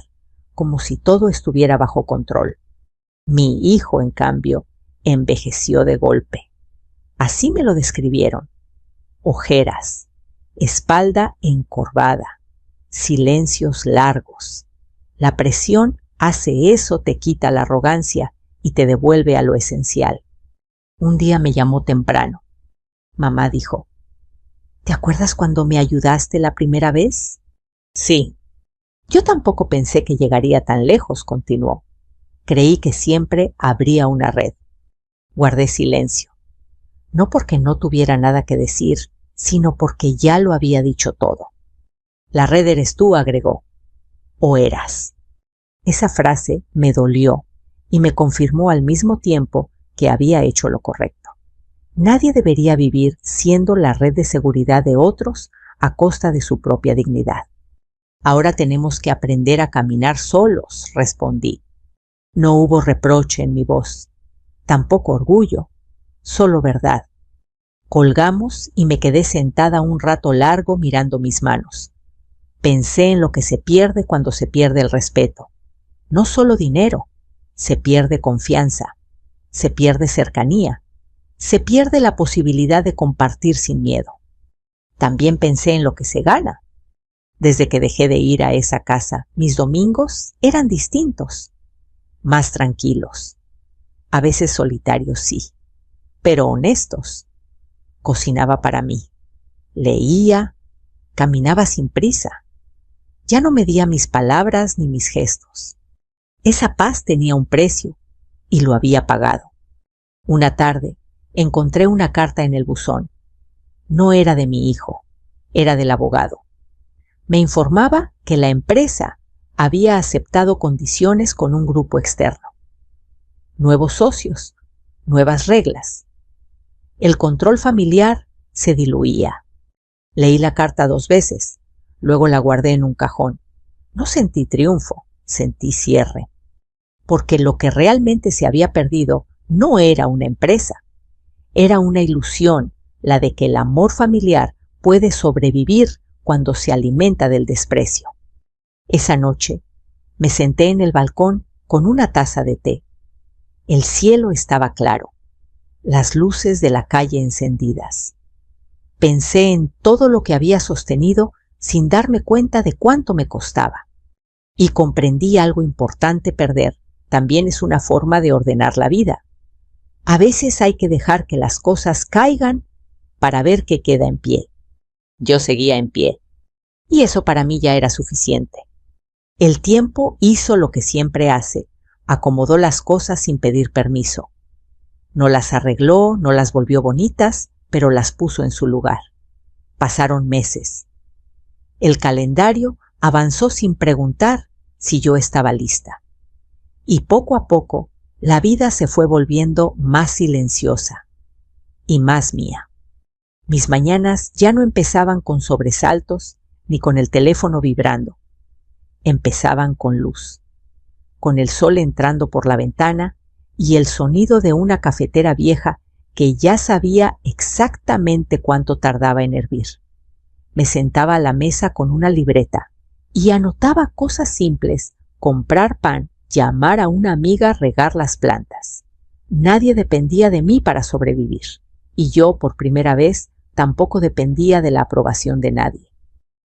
como si todo estuviera bajo control. Mi hijo, en cambio, envejeció de golpe. Así me lo describieron. Ojeras, espalda encorvada, silencios largos. La presión hace eso, te quita la arrogancia y te devuelve a lo esencial. Un día me llamó temprano. Mamá dijo, ¿te acuerdas cuando me ayudaste la primera vez? Sí. Yo tampoco pensé que llegaría tan lejos, continuó. Creí que siempre habría una red. Guardé silencio. No porque no tuviera nada que decir, sino porque ya lo había dicho todo. La red eres tú, agregó. O eras. Esa frase me dolió y me confirmó al mismo tiempo que había hecho lo correcto. Nadie debería vivir siendo la red de seguridad de otros a costa de su propia dignidad. Ahora tenemos que aprender a caminar solos, respondí. No hubo reproche en mi voz, tampoco orgullo, solo verdad. Colgamos y me quedé sentada un rato largo mirando mis manos. Pensé en lo que se pierde cuando se pierde el respeto. No solo dinero, se pierde confianza, se pierde cercanía, se pierde la posibilidad de compartir sin miedo. También pensé en lo que se gana. Desde que dejé de ir a esa casa, mis domingos eran distintos, más tranquilos, a veces solitarios, sí, pero honestos. Cocinaba para mí, leía, caminaba sin prisa. Ya no medía mis palabras ni mis gestos. Esa paz tenía un precio y lo había pagado. Una tarde encontré una carta en el buzón. No era de mi hijo, era del abogado. Me informaba que la empresa había aceptado condiciones con un grupo externo. Nuevos socios, nuevas reglas. El control familiar se diluía. Leí la carta 2 veces, luego la guardé en un cajón. No sentí triunfo, sentí cierre. Porque lo que realmente se había perdido no era una empresa. Era una ilusión, la de que el amor familiar puede sobrevivir cuando se alimenta del desprecio. Esa noche me senté en el balcón con una taza de té. El cielo estaba claro, las luces de la calle encendidas. Pensé en todo lo que había sostenido sin darme cuenta de cuánto me costaba. Y comprendí algo importante: perder también es una forma de ordenar la vida. A veces hay que dejar que las cosas caigan para ver qué queda en pie. Yo seguía en pie, y eso para mí ya era suficiente. El tiempo hizo lo que siempre hace, acomodó las cosas sin pedir permiso. No las arregló, no las volvió bonitas, pero las puso en su lugar. Pasaron meses. El calendario avanzó sin preguntar si yo estaba lista. Y poco a poco la vida se fue volviendo más silenciosa y más mía. Mis mañanas ya no empezaban con sobresaltos ni con el teléfono vibrando. Empezaban con luz, con el sol entrando por la ventana y el sonido de una cafetera vieja que ya sabía exactamente cuánto tardaba en hervir. Me sentaba a la mesa con una libreta y anotaba cosas simples: comprar pan, llamar a una amiga, regar las plantas. Nadie dependía de mí para sobrevivir, y yo, por primera vez, tampoco dependía de la aprobación de nadie.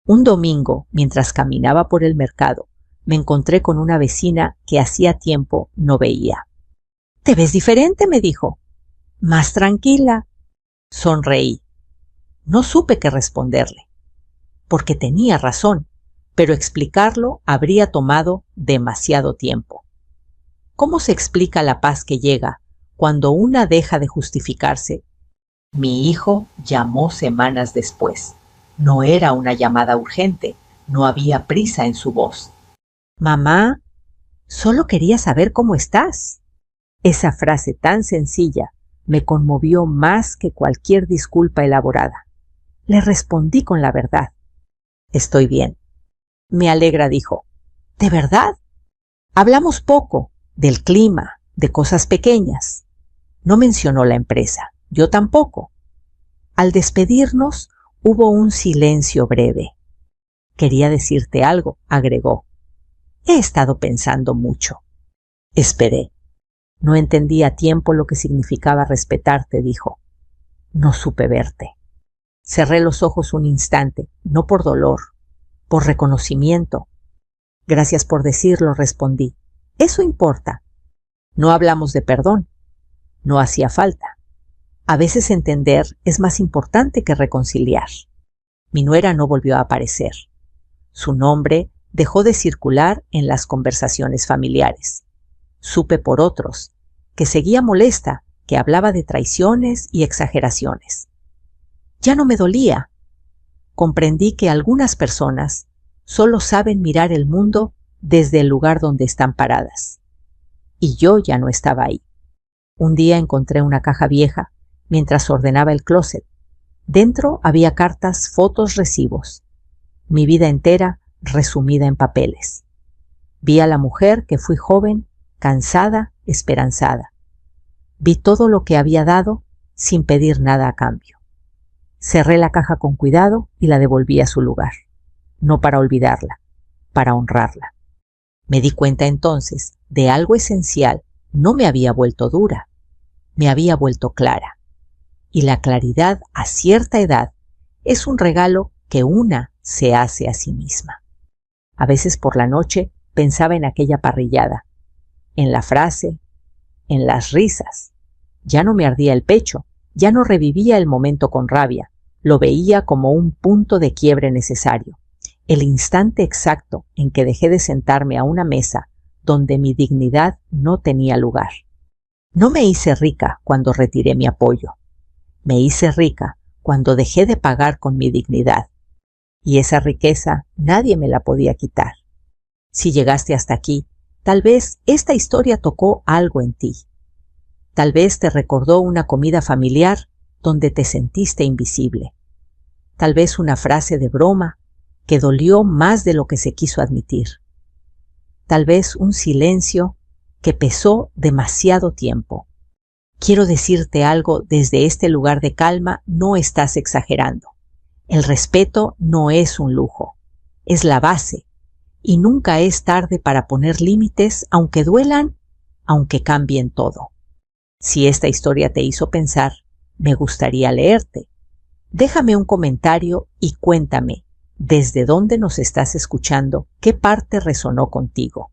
Un domingo, mientras caminaba por el mercado, me encontré con una vecina que hacía tiempo no veía. «¿Te ves diferente?», me dijo. «Más tranquila». Sonreí. No supe qué responderle, porque tenía razón, pero explicarlo habría tomado demasiado tiempo. ¿Cómo se explica la paz que llega cuando una deja de justificarse? Mi hijo llamó semanas después. No era una llamada urgente, no había prisa en su voz. «Mamá, solo quería saber cómo estás». Esa frase tan sencilla me conmovió más que cualquier disculpa elaborada. Le respondí con la verdad. «Estoy bien». «Me alegra», dijo. «¿De verdad?». Hablamos poco, del clima, de cosas pequeñas. No mencionó la empresa, yo tampoco. Al despedirnos hubo un silencio breve. «Quería decirte algo», agregó. «He estado pensando mucho». Esperé. «No entendí a tiempo lo que significaba respetarte», dijo. «No supe verte». Cerré los ojos un instante, no por dolor, por reconocimiento. «Gracias por decirlo», respondí. «Eso importa». No hablamos de perdón. No hacía falta. A veces entender es más importante que reconciliar. Mi nuera no volvió a aparecer. Su nombre dejó de circular en las conversaciones familiares. Supe por otros que seguía molesta, que hablaba de traiciones y exageraciones. Ya no me dolía. Comprendí que algunas personas solo saben mirar el mundo desde el lugar donde están paradas. Y yo ya no estaba ahí. Un día encontré una caja vieja mientras ordenaba el closet. Dentro había cartas, fotos, recibos. Mi vida entera resumida en papeles. Vi a la mujer que fui joven, cansada, esperanzada. Vi todo lo que había dado sin pedir nada a cambio. Cerré la caja con cuidado y la devolví a su lugar. No para olvidarla, para honrarla. Me di cuenta entonces de algo esencial. No me había vuelto dura, me había vuelto clara. Y la claridad a cierta edad es un regalo que una se hace a sí misma. A veces por la noche pensaba en aquella parrillada, en la frase, en las risas. Ya no me ardía el pecho, ya no revivía el momento con rabia, lo veía como un punto de quiebre necesario, el instante exacto en que dejé de sentarme a una mesa donde mi dignidad no tenía lugar. No me hice rica cuando retiré mi apoyo. Me hice rica cuando dejé de pagar con mi dignidad. Y esa riqueza nadie me la podía quitar. Si llegaste hasta aquí, tal vez esta historia tocó algo en ti. Tal vez te recordó una comida familiar donde te sentiste invisible. Tal vez una frase de broma que dolió más de lo que se quiso admitir. Tal vez un silencio que pesó demasiado tiempo. Quiero decirte algo desde este lugar de calma, no estás exagerando. El respeto no es un lujo, es la base, y nunca es tarde para poner límites, aunque duelan, aunque cambien todo. Si esta historia te hizo pensar, me gustaría leerte. Déjame un comentario y cuéntame desde dónde nos estás escuchando, qué parte resonó contigo.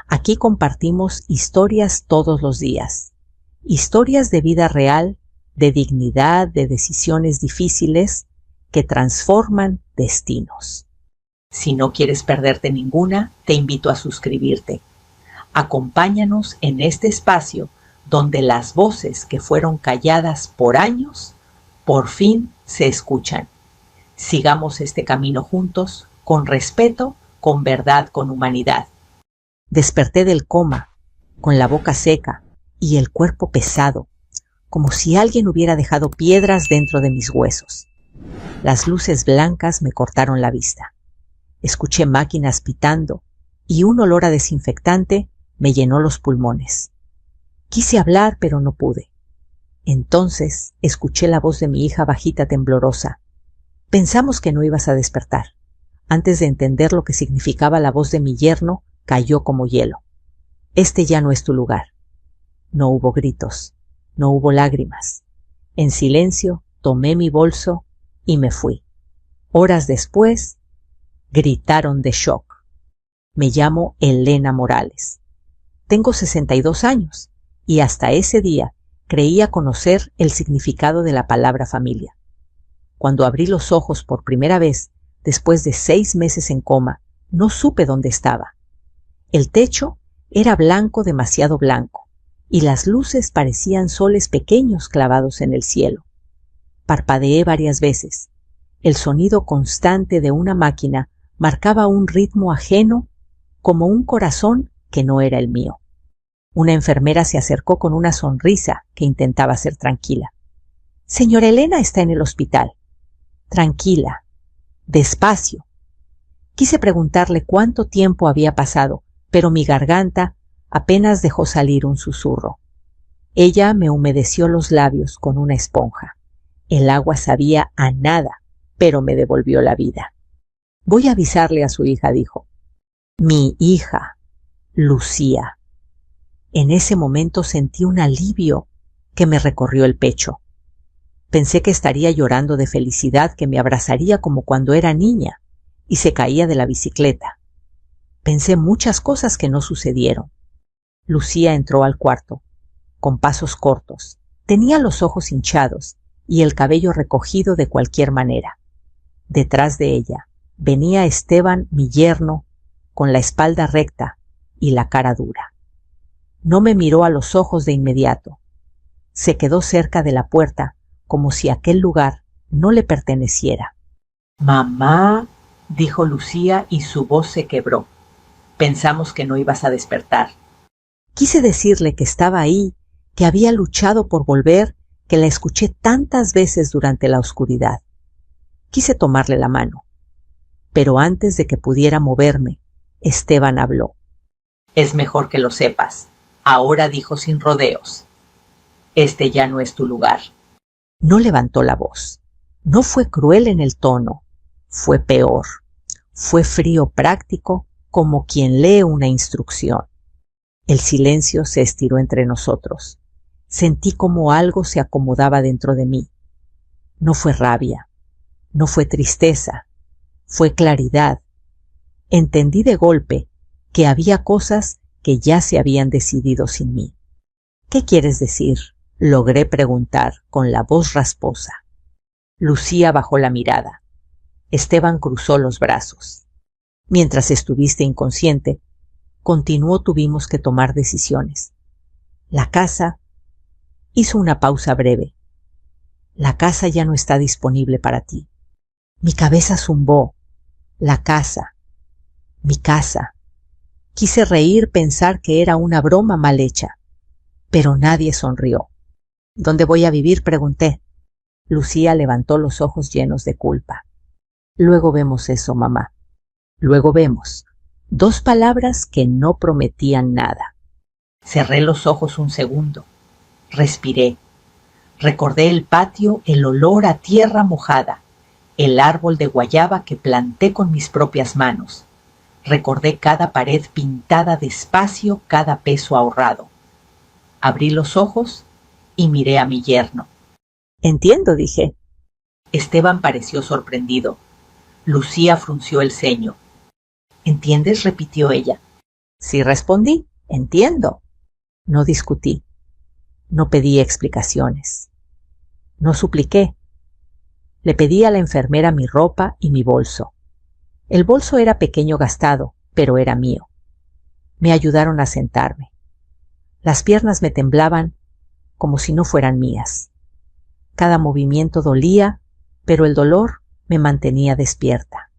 Aquí compartimos historias todos los días. Historias de vida real, de dignidad, de decisiones difíciles que transforman destinos. Si no quieres perderte ninguna, te invito a suscribirte. Acompáñanos en este espacio donde las voces que fueron calladas por años, por fin se escuchan. Sigamos este camino juntos, con respeto, con verdad, con humanidad. Desperté del coma, con la boca seca y el cuerpo pesado, como si alguien hubiera dejado piedras dentro de mis huesos. Las luces blancas me cortaron la vista. Escuché máquinas pitando y un olor a desinfectante me llenó los pulmones. Quise hablar, pero no pude. Entonces escuché la voz de mi hija bajita, temblorosa. Pensamos que no ibas a despertar. Antes de entender lo que significaba la voz de mi yerno, cayó como hielo. Este ya no es tu lugar. No hubo gritos, no hubo lágrimas. En silencio tomé mi bolso y me fui. Horas después, gritaron de shock. Me llamo Elena Morales. Tengo 62 años y hasta ese día creía conocer el significado de la palabra familia. Cuando abrí los ojos por primera vez, después de 6 meses en coma, no supe dónde estaba. El techo era blanco, demasiado blanco, y las luces parecían soles pequeños clavados en el cielo. Parpadeé varias veces. El sonido constante de una máquina marcaba un ritmo ajeno, como un corazón que no era el mío. Una enfermera se acercó con una sonrisa que intentaba ser tranquila. Señora Elena está en el hospital. Tranquila, despacio. Quise preguntarle cuánto tiempo había pasado, pero mi garganta apenas dejó salir un susurro. Ella me humedeció los labios con una esponja. El agua sabía a nada, pero me devolvió la vida. Voy a avisarle a su hija, dijo. Mi hija, Lucía. En ese momento sentí un alivio que me recorrió el pecho. Pensé que estaría llorando de felicidad, que me abrazaría como cuando era niña y se caía de la bicicleta. Pensé muchas cosas que no sucedieron. Lucía entró al cuarto, con pasos cortos. Tenía los ojos hinchados y el cabello recogido de cualquier manera. Detrás de ella venía Esteban, mi yerno, con la espalda recta y la cara dura. No me miró a los ojos de inmediato. Se quedó cerca de la puerta, como si aquel lugar no le perteneciera. Mamá, dijo Lucía y su voz se quebró. Pensamos que no ibas a despertar. Quise decirle que estaba ahí, que había luchado por volver, que la escuché tantas veces durante la oscuridad. Quise tomarle la mano. Pero antes de que pudiera moverme, Esteban habló. Es mejor que lo sepas. Ahora dijo sin rodeos. Este ya no es tu lugar. No levantó la voz. No fue cruel en el tono. Fue peor. Fue frío, práctico, como quien lee una instrucción. El silencio se estiró entre nosotros. Sentí como algo se acomodaba dentro de mí. No fue rabia. No fue tristeza. Fue claridad. Entendí de golpe que había cosas que ya se habían decidido sin mí. ¿Qué quieres decir? Logré preguntar con la voz rasposa. Lucía bajó la mirada. Esteban cruzó los brazos. Mientras estuviste inconsciente, continuó, tuvimos que tomar decisiones. La casa hizo una pausa breve. La casa ya no está disponible para ti. Mi cabeza zumbó. La casa. Mi casa. Quise reír, pensar que era una broma mal hecha, pero nadie sonrió. ¿Dónde voy a vivir?, pregunté. Lucía levantó los ojos llenos de culpa. Luego vemos eso, mamá. Luego vemos. 2 palabras que no prometían nada. Cerré los ojos un segundo. Respiré. Recordé el patio, el olor a tierra mojada, el árbol de guayaba que planté con mis propias manos. Recordé cada pared pintada despacio, cada peso ahorrado. Abrí los ojos y miré a mi yerno. Entiendo, dije. Esteban pareció sorprendido. Lucía frunció el ceño. ¿Entiendes?, repitió ella. Sí, respondí. Entiendo. No discutí. No pedí explicaciones. No supliqué. Le pedí a la enfermera mi ropa y mi bolso. El bolso era pequeño, gastado, pero era mío. Me ayudaron a sentarme. Las piernas me temblaban como si no fueran mías. Cada movimiento dolía, pero el dolor me mantenía despierta.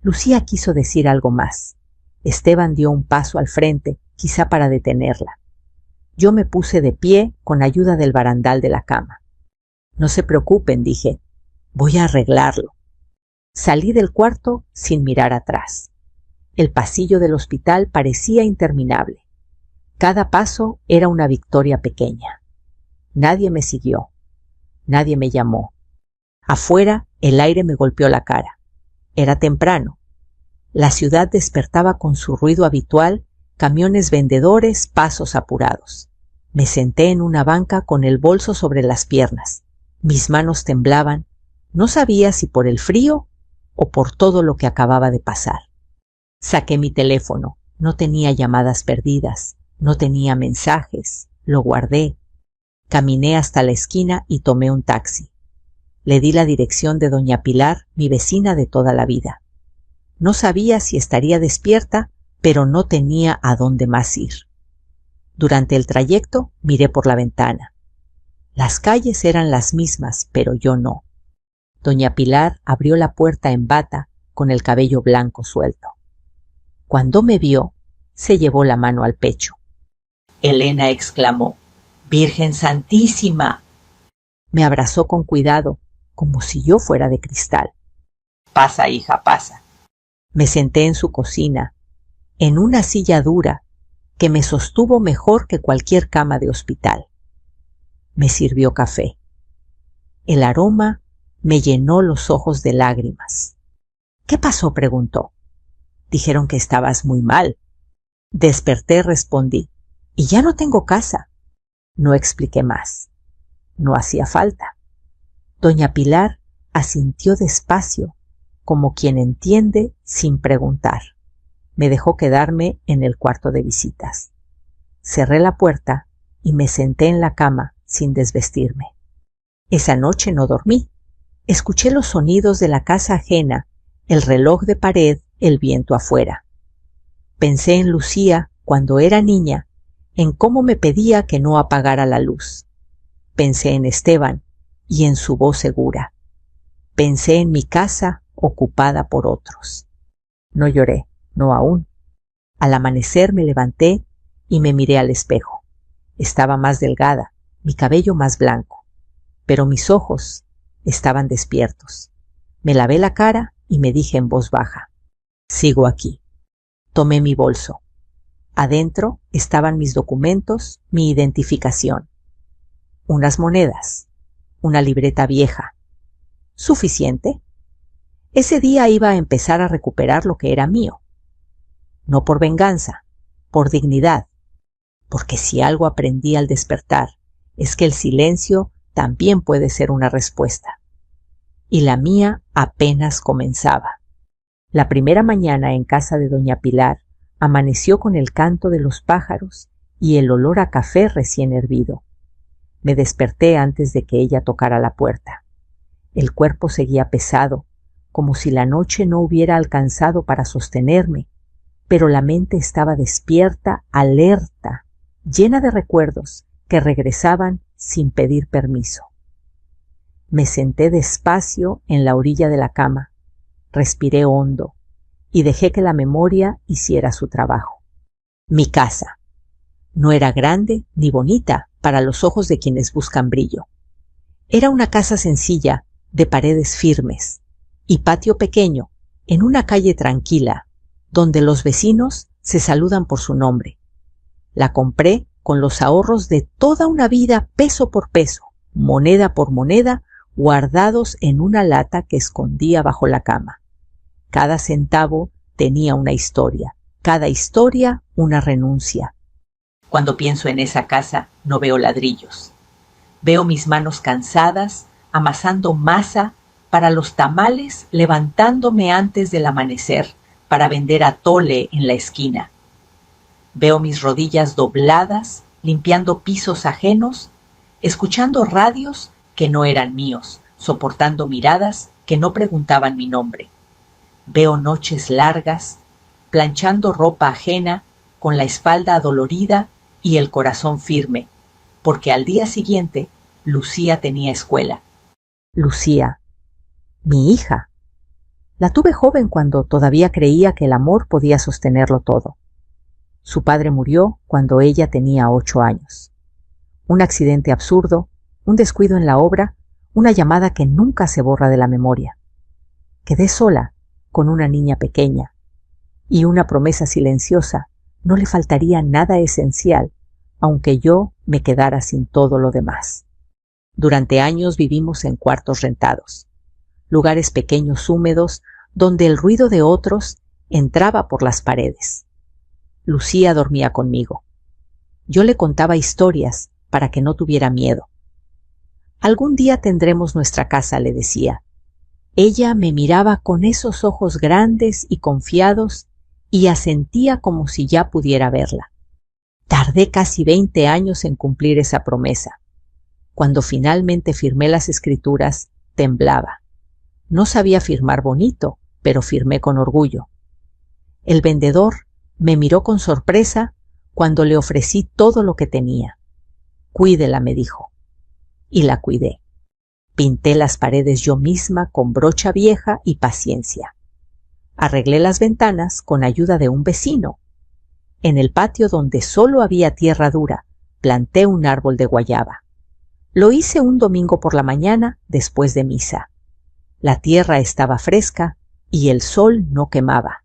Lucía quiso decir algo más. Esteban dio un paso al frente, quizá para detenerla. Yo me puse de pie con ayuda del barandal de la cama. No se preocupen, dije. Voy a arreglarlo. Salí del cuarto sin mirar atrás. El pasillo del hospital parecía interminable. Cada paso era una victoria pequeña. Nadie me siguió. Nadie me llamó. Afuera, el aire me golpeó la cara. Era temprano. La ciudad despertaba con su ruido habitual, camiones vendedores, pasos apurados. Me senté en una banca con el bolso sobre las piernas. Mis manos temblaban. No sabía si por el frío o por todo lo que acababa de pasar. Saqué mi teléfono. No tenía llamadas perdidas. No tenía mensajes. Lo guardé. Caminé hasta la esquina y tomé un taxi. Le di la dirección de doña Pilar, mi vecina de toda la vida. No sabía si estaría despierta, pero no tenía a dónde más ir. Durante el trayecto miré por la ventana. Las calles eran las mismas, pero yo no. Doña Pilar abrió la puerta en bata, con el cabello blanco suelto. Cuando me vio, se llevó la mano al pecho. Elena exclamó: «¡Virgen Santísima!». Me abrazó con cuidado, como si yo fuera de cristal. «Pasa, hija, pasa». Me senté en su cocina, en una silla dura que me sostuvo mejor que cualquier cama de hospital. Me sirvió café. El aroma me llenó los ojos de lágrimas. «¿Qué pasó?», preguntó. «Dijeron que estabas muy mal». Desperté, respondí. «Y ya no tengo casa». No expliqué más. No hacía falta. Doña Pilar asintió despacio, como quien entiende sin preguntar. Me dejó quedarme en el cuarto de visitas. Cerré la puerta y me senté en la cama sin desvestirme. Esa noche no dormí. Escuché los sonidos de la casa ajena, el reloj de pared, el viento afuera. Pensé en Lucía cuando era niña, en cómo me pedía que no apagara la luz. Pensé en Esteban y en su voz segura. Pensé en mi casa ocupada por otros. No lloré, no aún. Al amanecer me levanté y me miré al espejo. Estaba más delgada, mi cabello más blanco, pero mis ojos estaban despiertos. Me lavé la cara y me dije en voz baja: «Sigo aquí». Tomé mi bolso. Adentro estaban mis documentos, mi identificación. Unas monedas, una libreta vieja. ¿Suficiente? Ese día iba a empezar a recuperar lo que era mío. No por venganza, por dignidad. Porque si algo aprendí al despertar, es que el silencio también puede ser una respuesta. Y la mía apenas comenzaba. La primera mañana en casa de doña Pilar amaneció con el canto de los pájaros y el olor a café recién hervido. Me desperté antes de que ella tocara la puerta. El cuerpo seguía pesado, como si la noche no hubiera alcanzado para sostenerme, pero la mente estaba despierta, alerta, llena de recuerdos que regresaban sin pedir permiso. Me senté despacio en la orilla de la cama, respiré hondo y dejé que la memoria hiciera su trabajo. Mi casa. No era grande ni bonita para los ojos de quienes buscan brillo. Era una casa sencilla, de paredes firmes, y patio pequeño, en una calle tranquila, donde los vecinos se saludan por su nombre. La compré con los ahorros de toda una vida, peso por peso, moneda por moneda, guardados en una lata que escondía bajo la cama. Cada centavo tenía una historia, cada historia una renuncia. Cuando pienso en esa casa, no veo ladrillos. Veo mis manos cansadas, amasando masa para los tamales, levantándome antes del amanecer para vender atole en la esquina. Veo mis rodillas dobladas, limpiando pisos ajenos, escuchando radios que no eran míos, soportando miradas que no preguntaban mi nombre. Veo noches largas, planchando ropa ajena, con la espalda adolorida y el corazón firme, porque al día siguiente Lucía tenía escuela. Lucía, mi hija, La tuve joven cuando todavía creía que el amor podía sostenerlo todo. Su padre murió cuando ella tenía 8 años. Un accidente absurdo, un descuido en la obra, una llamada que nunca se borra de la memoria. Quedé sola, con una niña pequeña, y una promesa silenciosa: no le faltaría nada esencial, aunque yo me quedara sin todo lo demás. Durante años vivimos en cuartos rentados, lugares pequeños húmedos donde el ruido de otros entraba por las paredes. Lucía dormía conmigo. Yo le contaba historias para que no tuviera miedo. Algún día tendremos nuestra casa, le decía. Ella me miraba con esos ojos grandes y confiados y asentía como si ya pudiera verla. Tardé casi 20 años en cumplir esa promesa. Cuando finalmente firmé las escrituras, temblaba. No sabía firmar bonito, pero firmé con orgullo. El vendedor me miró con sorpresa cuando le ofrecí todo lo que tenía. Cuídela, me dijo. Y la cuidé. Pinté las paredes yo misma con brocha vieja y paciencia. Arreglé las ventanas con ayuda de un vecino. En el patio, donde solo había tierra dura, planté un árbol de guayaba. Lo hice un domingo por la mañana después de misa. La tierra estaba fresca y el sol no quemaba.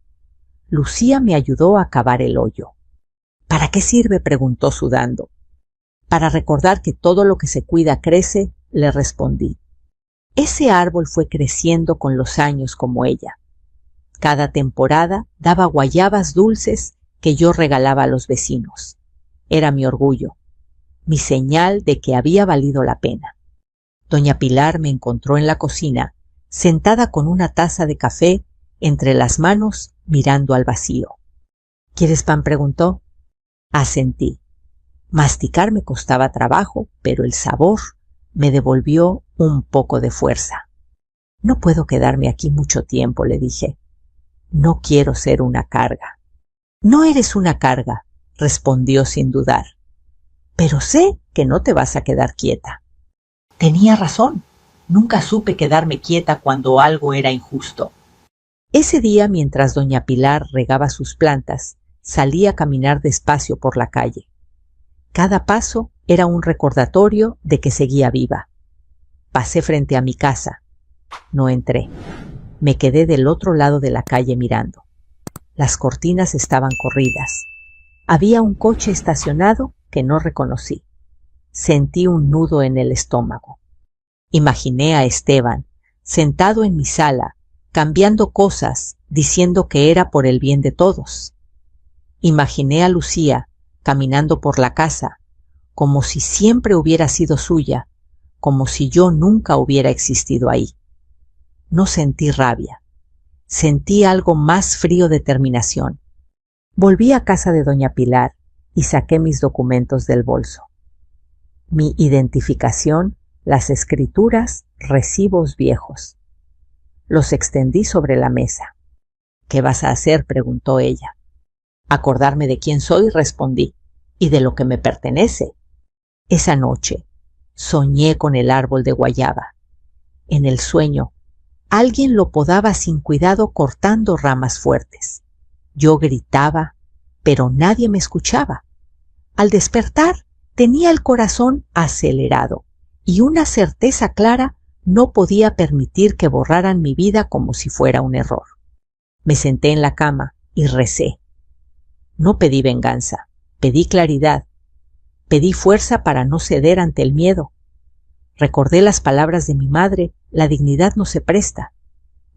Lucía me ayudó a cavar el hoyo. ¿Para qué sirve?, preguntó sudando. Para recordar que todo lo que se cuida crece, le respondí. Ese árbol fue creciendo con los años como ella. Cada temporada daba guayabas dulces que yo regalaba a los vecinos. Era mi orgullo, mi señal de que había valido la pena. Doña Pilar me encontró en la cocina, sentada con una taza de café entre las manos, mirando al vacío. ¿Quieres pan?, preguntó. Asentí. Masticar me costaba trabajo, pero el sabor me devolvió un poco de fuerza. No puedo quedarme aquí mucho tiempo, le dije. No quiero ser una carga. No eres una carga, respondió sin dudar. Pero sé que no te vas a quedar quieta. Tenía razón. Nunca supe quedarme quieta cuando algo era injusto. Ese día, mientras doña Pilar regaba sus plantas, salí a caminar despacio por la calle. Cada paso era un recordatorio de que seguía viva. Pasé frente a mi casa. No entré. Me quedé del otro lado de la calle mirando. Las cortinas estaban corridas. Había un coche estacionado que no reconocí. Sentí un nudo en el estómago. Imaginé a Esteban, sentado en mi sala, cambiando cosas, diciendo que era por el bien de todos. Imaginé a Lucía, caminando por la casa, como si siempre hubiera sido suya, como si yo nunca hubiera existido ahí. No sentí rabia. Sentí algo más frío: determinación. Volví a casa de doña Pilar y saqué mis documentos del bolso. Mi identificación, las escrituras, recibos viejos. Los extendí sobre la mesa. ¿Qué vas a hacer?, preguntó ella. Acordarme de quién soy, respondí, y de lo que me pertenece. Esa noche soñé con el árbol de guayaba. En el sueño, alguien lo podaba sin cuidado cortando ramas fuertes. Yo gritaba, pero nadie me escuchaba. Al despertar, tenía el corazón acelerado y una certeza clara: no podía permitir que borraran mi vida como si fuera un error. Me senté en la cama y recé. No pedí venganza, pedí claridad. Pedí fuerza para no ceder ante el miedo. Recordé las palabras de mi madre: la dignidad no se presta.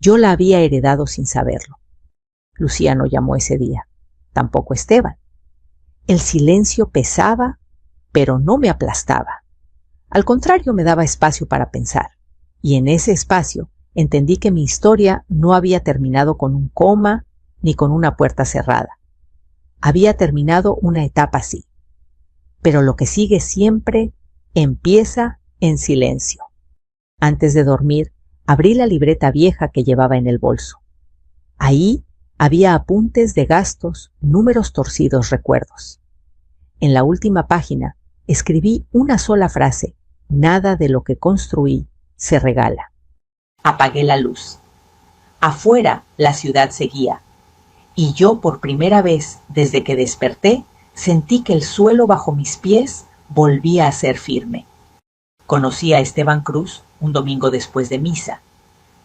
Yo la había heredado sin saberlo. Lucía no llamó ese día, tampoco Esteban. El silencio pesaba, pero no me aplastaba. Al contrario, me daba espacio para pensar. Y en ese espacio entendí que mi historia no había terminado con un coma ni con una puerta cerrada. Había terminado una etapa, sí. Pero lo que sigue siempre empieza en silencio. Antes de dormir, abrí la libreta vieja que llevaba en el bolso. Ahí había apuntes de gastos, números torcidos, recuerdos. En la última página escribí una sola frase: nada de lo que construí se regala. Apagué la luz. Afuera la ciudad seguía, y yo por primera vez desde que desperté sentí que el suelo bajo mis pies volvía a ser firme. Conocí a Esteban Cruz un domingo después de misa.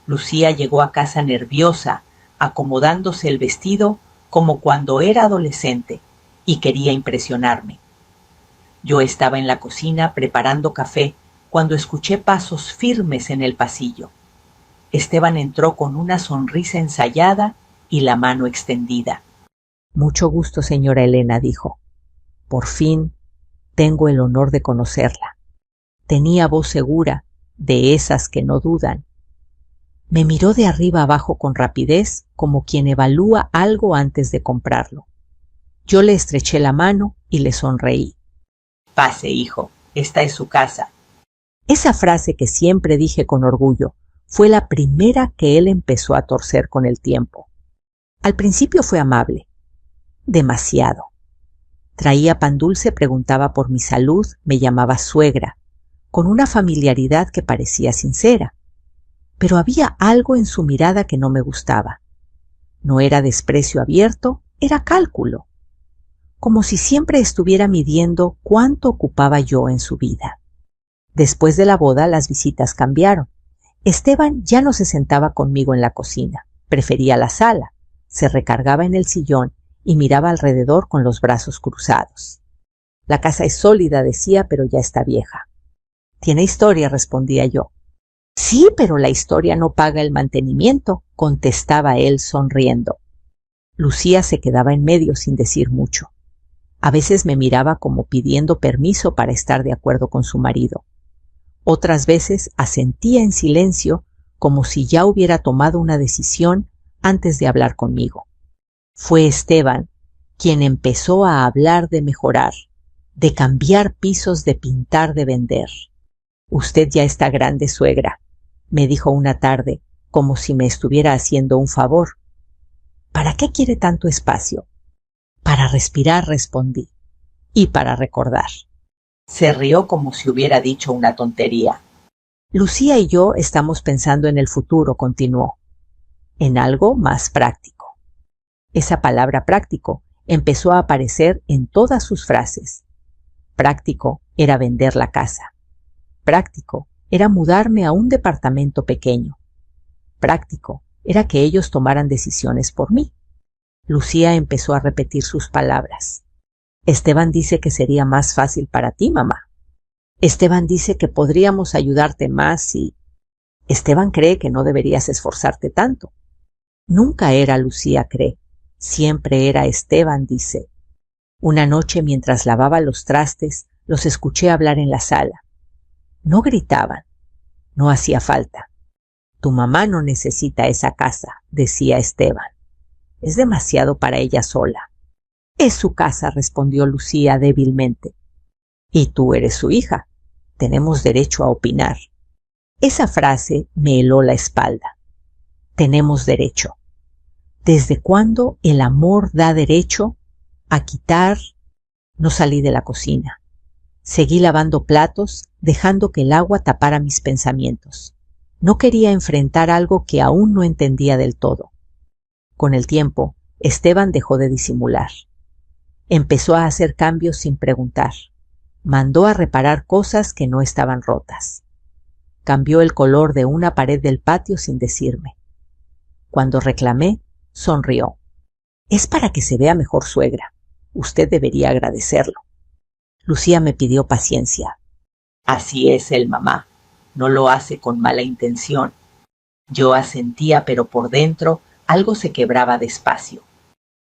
Lucía llegó a casa nerviosa, acomodándose el vestido como cuando era adolescente, y quería impresionarme. Yo estaba en la cocina preparando café cuando escuché pasos firmes en el pasillo. Esteban entró con una sonrisa ensayada y la mano extendida. Mucho gusto, señora Elena, dijo. Por fin tengo el honor de conocerla. Tenía voz segura, de esas que no dudan. Me miró de arriba abajo con rapidez, como quien evalúa algo antes de comprarlo. Yo le estreché la mano y le sonreí. Pase, hijo, esta es su casa. Esa frase que siempre dije con orgullo fue la primera que él empezó a torcer con el tiempo. Al principio fue amable. Demasiado. Traía pan dulce, preguntaba por mi salud, me llamaba suegra, con una familiaridad que parecía sincera. Pero había algo en su mirada que no me gustaba. No era desprecio abierto, era cálculo. Como si siempre estuviera midiendo cuánto ocupaba yo en su vida. Después de la boda, las visitas cambiaron. Esteban ya no se sentaba conmigo en la cocina, prefería la sala, se recargaba en el sillón y miraba alrededor con los brazos cruzados. La casa es sólida, decía, pero ya está vieja. Tiene historia, respondía yo. Sí, pero la historia no paga el mantenimiento, contestaba él sonriendo. Lucía se quedaba en medio sin decir mucho. A veces me miraba como pidiendo permiso para estar de acuerdo con su marido. Otras veces asentía en silencio como si ya hubiera tomado una decisión antes de hablar conmigo. Fue Esteban quien empezó a hablar de mejorar, de cambiar pisos, de pintar, de vender. Usted ya está grande, suegra, me dijo una tarde, como si me estuviera haciendo un favor. ¿Para qué quiere tanto espacio? Para respirar, respondí, y para recordar. Se rió como si hubiera dicho una tontería. Lucía y yo estamos pensando en el futuro, continuó, en algo más práctico. Esa palabra práctico empezó a aparecer en todas sus frases. Práctico era vender la casa. Práctico era mudarme a un departamento pequeño. Práctico era que ellos tomaran decisiones por mí. Lucía empezó a repetir sus palabras. Esteban dice que sería más fácil para ti, mamá. Esteban dice que podríamos ayudarte más y... Esteban cree que no deberías esforzarte tanto. Nunca era Lucía cree, siempre era Esteban dice. Una noche mientras lavaba los trastes, los escuché hablar en la sala. No gritaban, no hacía falta. Tu mamá no necesita esa casa, decía Esteban. Es demasiado para ella sola. Es su casa, respondió Lucía débilmente. Y tú eres su hija. Tenemos derecho a opinar. Esa frase me heló la espalda. Tenemos derecho. ¿Desde cuándo el amor da derecho a quitar? No salí de la cocina. Seguí lavando platos, dejando que el agua tapara mis pensamientos. No quería enfrentar algo que aún no entendía del todo. Con el tiempo, Esteban dejó de disimular. Empezó a hacer cambios sin preguntar. Mandó a reparar cosas que no estaban rotas. Cambió el color de una pared del patio sin decirme. Cuando reclamé, sonrió. Es para que se vea mejor, suegra. Usted debería agradecerlo. Lucía me pidió paciencia. Así es él, mamá. No lo hace con mala intención. Yo asentía, pero por dentro algo se quebraba despacio.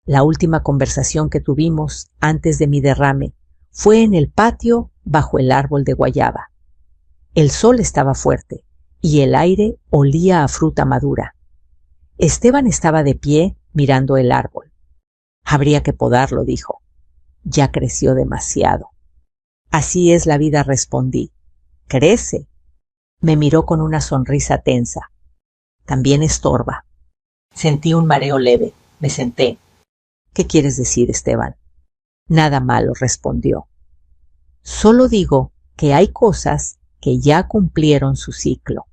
La última conversación que tuvimos antes de mi derrame fue en el patio bajo el árbol de guayaba. El sol estaba fuerte y el aire olía a fruta madura. Esteban estaba de pie mirando el árbol. Habría que podarlo, dijo. Ya creció demasiado. Así es la vida, respondí. Crece. Me miró con una sonrisa tensa. También estorba. Sentí un mareo leve. Me senté. ¿Qué quieres decir, Esteban? Nada malo, respondió. Solo digo que hay cosas que ya cumplieron su ciclo.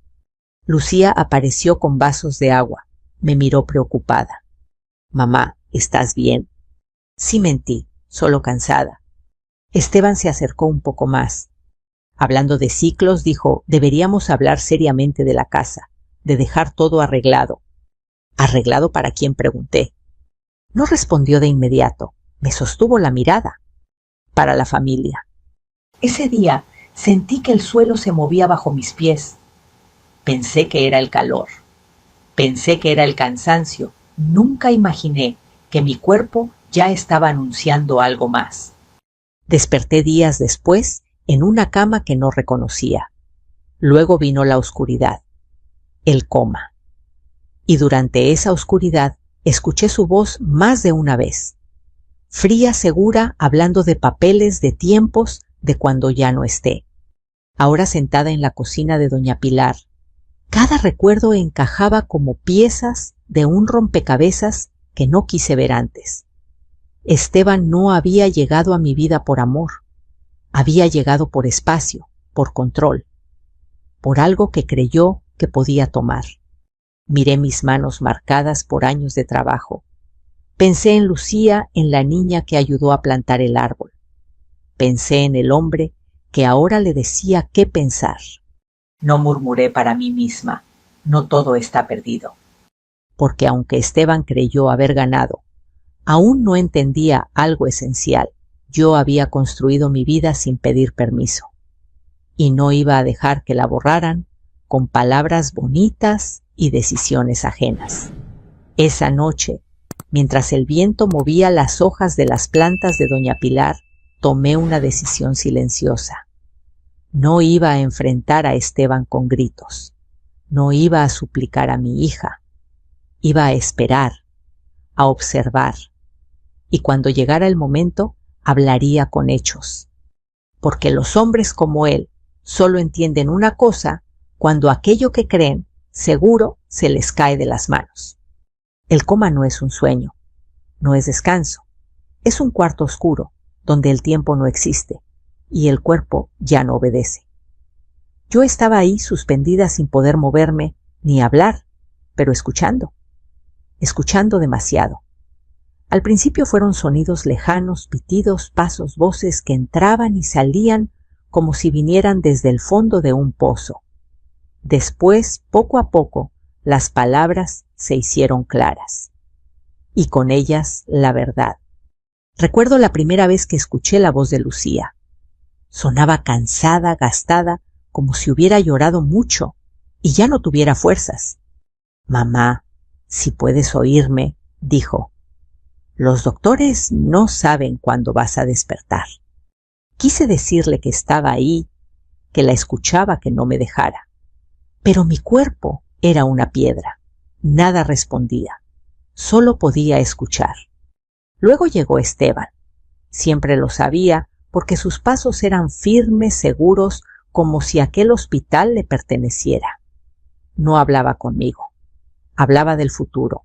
Lucía apareció con vasos de agua. Me miró preocupada. Mamá, ¿estás bien? Sí, mentí, solo cansada. Esteban se acercó un poco más. Hablando de ciclos, dijo, deberíamos hablar seriamente de la casa, de dejar todo arreglado. ¿Arreglado para quién?, pregunté. No respondió de inmediato. Me sostuvo la mirada. Para la familia. Ese día sentí que el suelo se movía bajo mis pies. Pensé que era el calor. Pensé que era el cansancio. Nunca imaginé que mi cuerpo ya estaba anunciando algo más. Desperté días después en una cama que no reconocía. Luego vino la oscuridad, el coma. Y durante esa oscuridad escuché su voz más de una vez. Fría, segura, hablando de papeles, de tiempos, de cuando ya no esté. Ahora sentada en la cocina de doña Pilar, cada recuerdo encajaba como piezas de un rompecabezas que no quise ver antes. Esteban no había llegado a mi vida por amor. Había llegado por espacio, por control, por algo que creyó que podía tomar. Miré mis manos marcadas por años de trabajo. Pensé en Lucía, en la niña que ayudó a plantar el árbol. Pensé en el hombre que ahora le decía qué pensar. No murmuré para mí misma, no todo está perdido. Porque aunque Esteban creyó haber ganado, aún no entendía algo esencial. Yo había construido mi vida sin pedir permiso. Y no iba a dejar que la borraran con palabras bonitas y decisiones ajenas. Esa noche, mientras el viento movía las hojas de las plantas de doña Pilar, tomé una decisión silenciosa. No iba a enfrentar a Esteban con gritos. No iba a suplicar a mi hija. Iba a esperar, a observar. Y cuando llegara el momento, hablaría con hechos. Porque los hombres como él solo entienden una cosa cuando aquello que creen seguro se les cae de las manos. El coma no es un sueño, no es descanso. Es un cuarto oscuro donde el tiempo no existe y el cuerpo ya no obedece. Yo estaba ahí suspendida sin poder moverme ni hablar, pero escuchando demasiado. Al principio fueron sonidos lejanos, pitidos, pasos, voces que entraban y salían como si vinieran desde el fondo de un pozo. Después, poco a poco, las palabras se hicieron claras. Y con ellas la verdad. Recuerdo la primera vez que escuché la voz de Lucía. Sonaba cansada, gastada, como si hubiera llorado mucho y ya no tuviera fuerzas. Mamá, si puedes oírme, dijo. Los doctores no saben cuándo vas a despertar. Quise decirle que estaba ahí, que la escuchaba, que no me dejara. Pero mi cuerpo era una piedra. Nada respondía. Solo podía escuchar. Luego llegó Esteban. Siempre lo sabía porque sus pasos eran firmes, seguros, como si aquel hospital le perteneciera. No hablaba conmigo. Hablaba del futuro.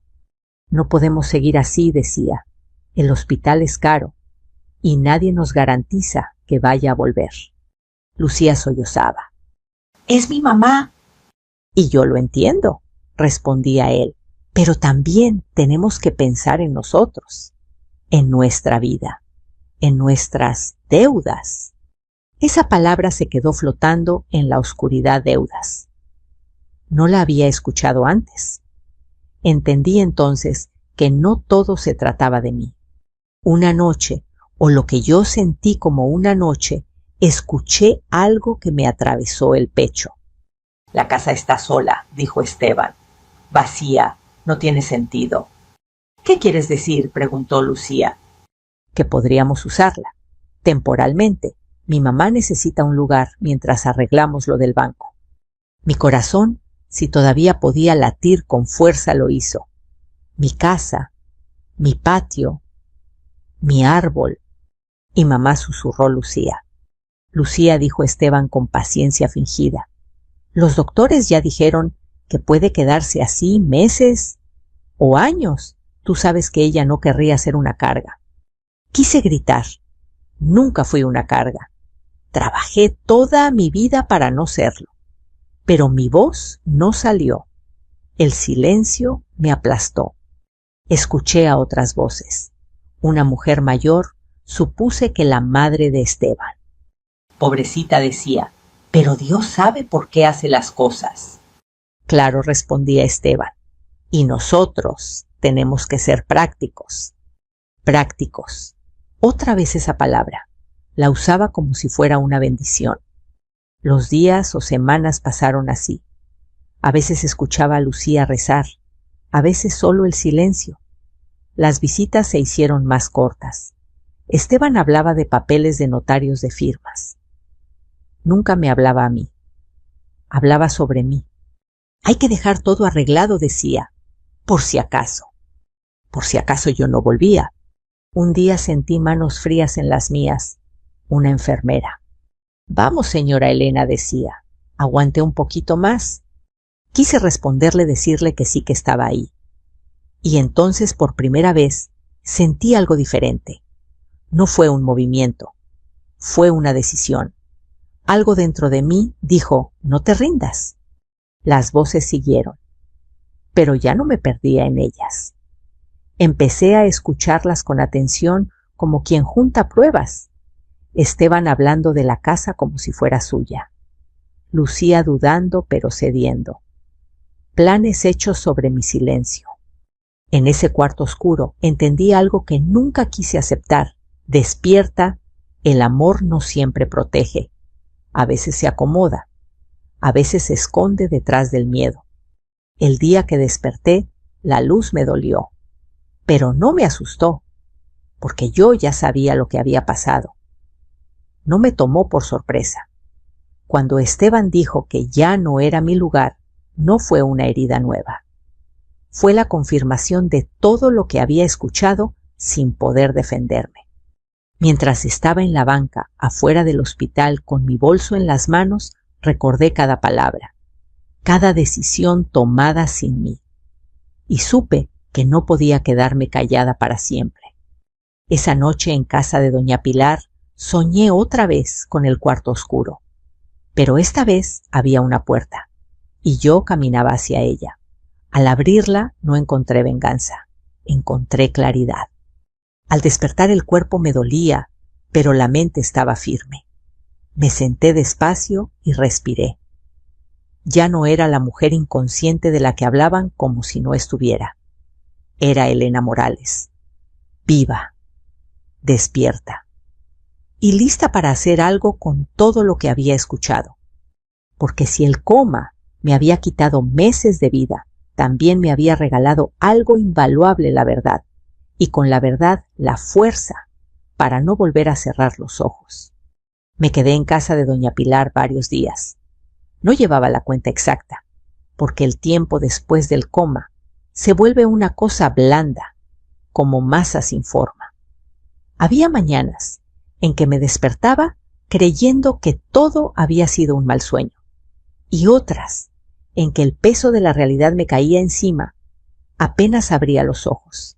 No podemos seguir así, decía. El hospital es caro y nadie nos garantiza que vaya a volver. Lucía sollozaba. ¡Es mi mamá! Y yo lo entiendo, respondía él, pero también tenemos que pensar en nosotros, en nuestra vida, en nuestras deudas. Esa palabra se quedó flotando en la oscuridad. Deudas. No la había escuchado antes. Entendí entonces que no todo se trataba de mí. Una noche, o lo que yo sentí como una noche, escuché algo que me atravesó el pecho. La casa está sola, dijo Esteban. Vacía, no tiene sentido. ¿Qué quieres decir?, preguntó Lucía. Que podríamos usarla, temporalmente. Mi mamá necesita un lugar mientras arreglamos lo del banco. Mi corazón, si todavía podía latir con fuerza, lo hizo. Mi casa, mi patio, mi árbol. Y mamá, susurró Lucía. Lucía, dijo Esteban con paciencia fingida. Los doctores ya dijeron que puede quedarse así meses o años. Tú sabes que ella no querría ser una carga. Quise gritar. Nunca fui una carga. Trabajé toda mi vida para no serlo. Pero mi voz no salió. El silencio me aplastó. Escuché a otras voces. Una mujer mayor, supuse que la madre de Esteban. Pobrecita, decía, pero Dios sabe por qué hace las cosas. Claro, respondía Esteban, y nosotros tenemos que ser prácticos. Prácticos. Otra vez esa palabra. La usaba como si fuera una bendición. Los días o semanas pasaron así. A veces escuchaba a Lucía rezar, a veces solo el silencio. Las visitas se hicieron más cortas. Esteban hablaba de papeles de notarios de firmas. Nunca me hablaba a mí. Hablaba sobre mí. Hay que dejar todo arreglado, decía, por si acaso. Por si acaso yo no volvía. Un día sentí manos frías en las mías. Una enfermera. Vamos, señora Elena, decía. Aguante un poquito más. Quise responderle, decirle que sí, que estaba ahí. Y entonces por primera vez sentí algo diferente. No fue un movimiento, fue una decisión. Algo dentro de mí dijo, no te rindas. Las voces siguieron, pero ya no me perdía en ellas. Empecé a escucharlas con atención como quien junta pruebas. Esteban hablando de la casa como si fuera suya. Lucía dudando pero cediendo. Planes hechos sobre mi silencio. En ese cuarto oscuro entendí algo que nunca quise aceptar. Despierta, el amor no siempre protege. A veces se acomoda, a veces se esconde detrás del miedo. El día que desperté, la luz me dolió, pero no me asustó, porque yo ya sabía lo que había pasado. No me tomó por sorpresa. Cuando Esteban dijo que ya no era mi lugar, no fue una herida nueva. Fue la confirmación de todo lo que había escuchado sin poder defenderme. Mientras estaba en la banca, afuera del hospital, con mi bolso en las manos, recordé cada palabra, cada decisión tomada sin mí. Y supe que no podía quedarme callada para siempre. Esa noche en casa de doña Pilar, soñé otra vez con el cuarto oscuro. Pero esta vez había una puerta, y yo caminaba hacia ella. Al abrirla no encontré venganza, encontré claridad. Al despertar el cuerpo me dolía, pero la mente estaba firme. Me senté despacio y respiré. Ya no era la mujer inconsciente de la que hablaban como si no estuviera. Era Elena Morales, viva, despierta, y lista para hacer algo con todo lo que había escuchado. Porque si el coma me había quitado meses de vida, también me había regalado algo invaluable, la verdad, y con la verdad la fuerza para no volver a cerrar los ojos. Me quedé en casa de doña Pilar varios días. No llevaba la cuenta exacta, porque el tiempo después del coma se vuelve una cosa blanda, como masa sin forma. Había mañanas en que me despertaba creyendo que todo había sido un mal sueño, y otras en que el peso de la realidad me caía encima, apenas abría los ojos.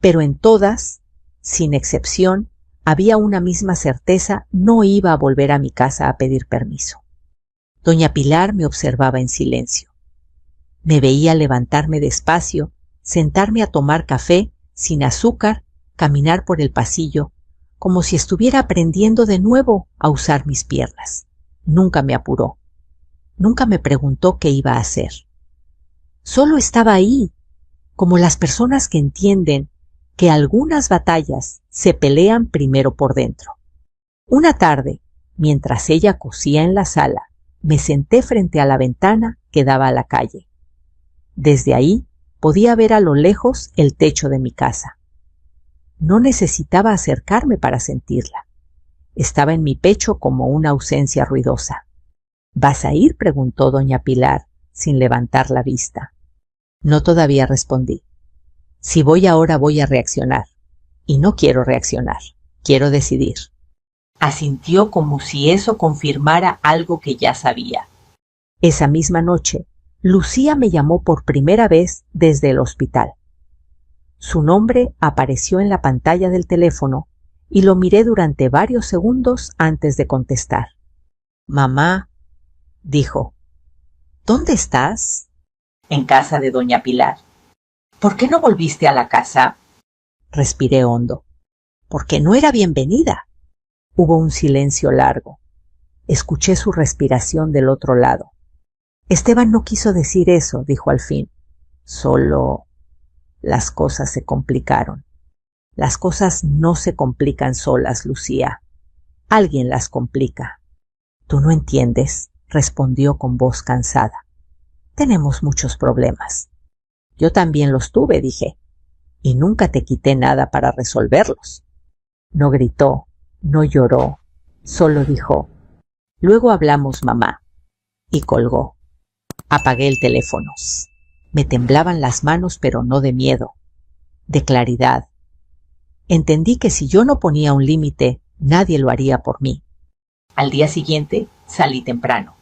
Pero en todas, sin excepción, había una misma certeza: no iba a volver a mi casa a pedir permiso. Doña Pilar me observaba en silencio. Me veía levantarme despacio, sentarme a tomar café sin azúcar, caminar por el pasillo, como si estuviera aprendiendo de nuevo a usar mis piernas. Nunca me apuró. Nunca me preguntó qué iba a hacer. Solo estaba ahí, como las personas que entienden que algunas batallas se pelean primero por dentro. Una tarde, mientras ella cosía en la sala, me senté frente a la ventana que daba a la calle. Desde ahí podía ver a lo lejos el techo de mi casa. No necesitaba acercarme para sentirla. Estaba en mi pecho como una ausencia ruidosa. ¿Vas a ir?, preguntó doña Pilar, sin levantar la vista. No, todavía, respondí. Si voy ahora voy a reaccionar. Y no quiero reaccionar, quiero decidir. Asintió como si eso confirmara algo que ya sabía. Esa misma noche, Lucía me llamó por primera vez desde el hospital. Su nombre apareció en la pantalla del teléfono y lo miré durante varios segundos antes de contestar. Mamá, dijo. ¿Dónde estás? En casa de doña Pilar. ¿Por qué no volviste a la casa? Respiré hondo. Porque no era bienvenida. Hubo un silencio largo. Escuché su respiración del otro lado. Esteban no quiso decir eso, dijo al fin. Solo las cosas se complicaron. Las cosas no se complican solas, Lucía. Alguien las complica. Tú no entiendes, respondió con voz cansada. Tenemos muchos problemas. Yo también los tuve, dije, y nunca te quité nada para resolverlos. No gritó, no lloró, solo dijo, luego hablamos, mamá, y colgó. Apagué el teléfono. Me temblaban las manos, pero no de miedo, de claridad. Entendí que si yo no ponía un límite, nadie lo haría por mí. Al día siguiente salí temprano.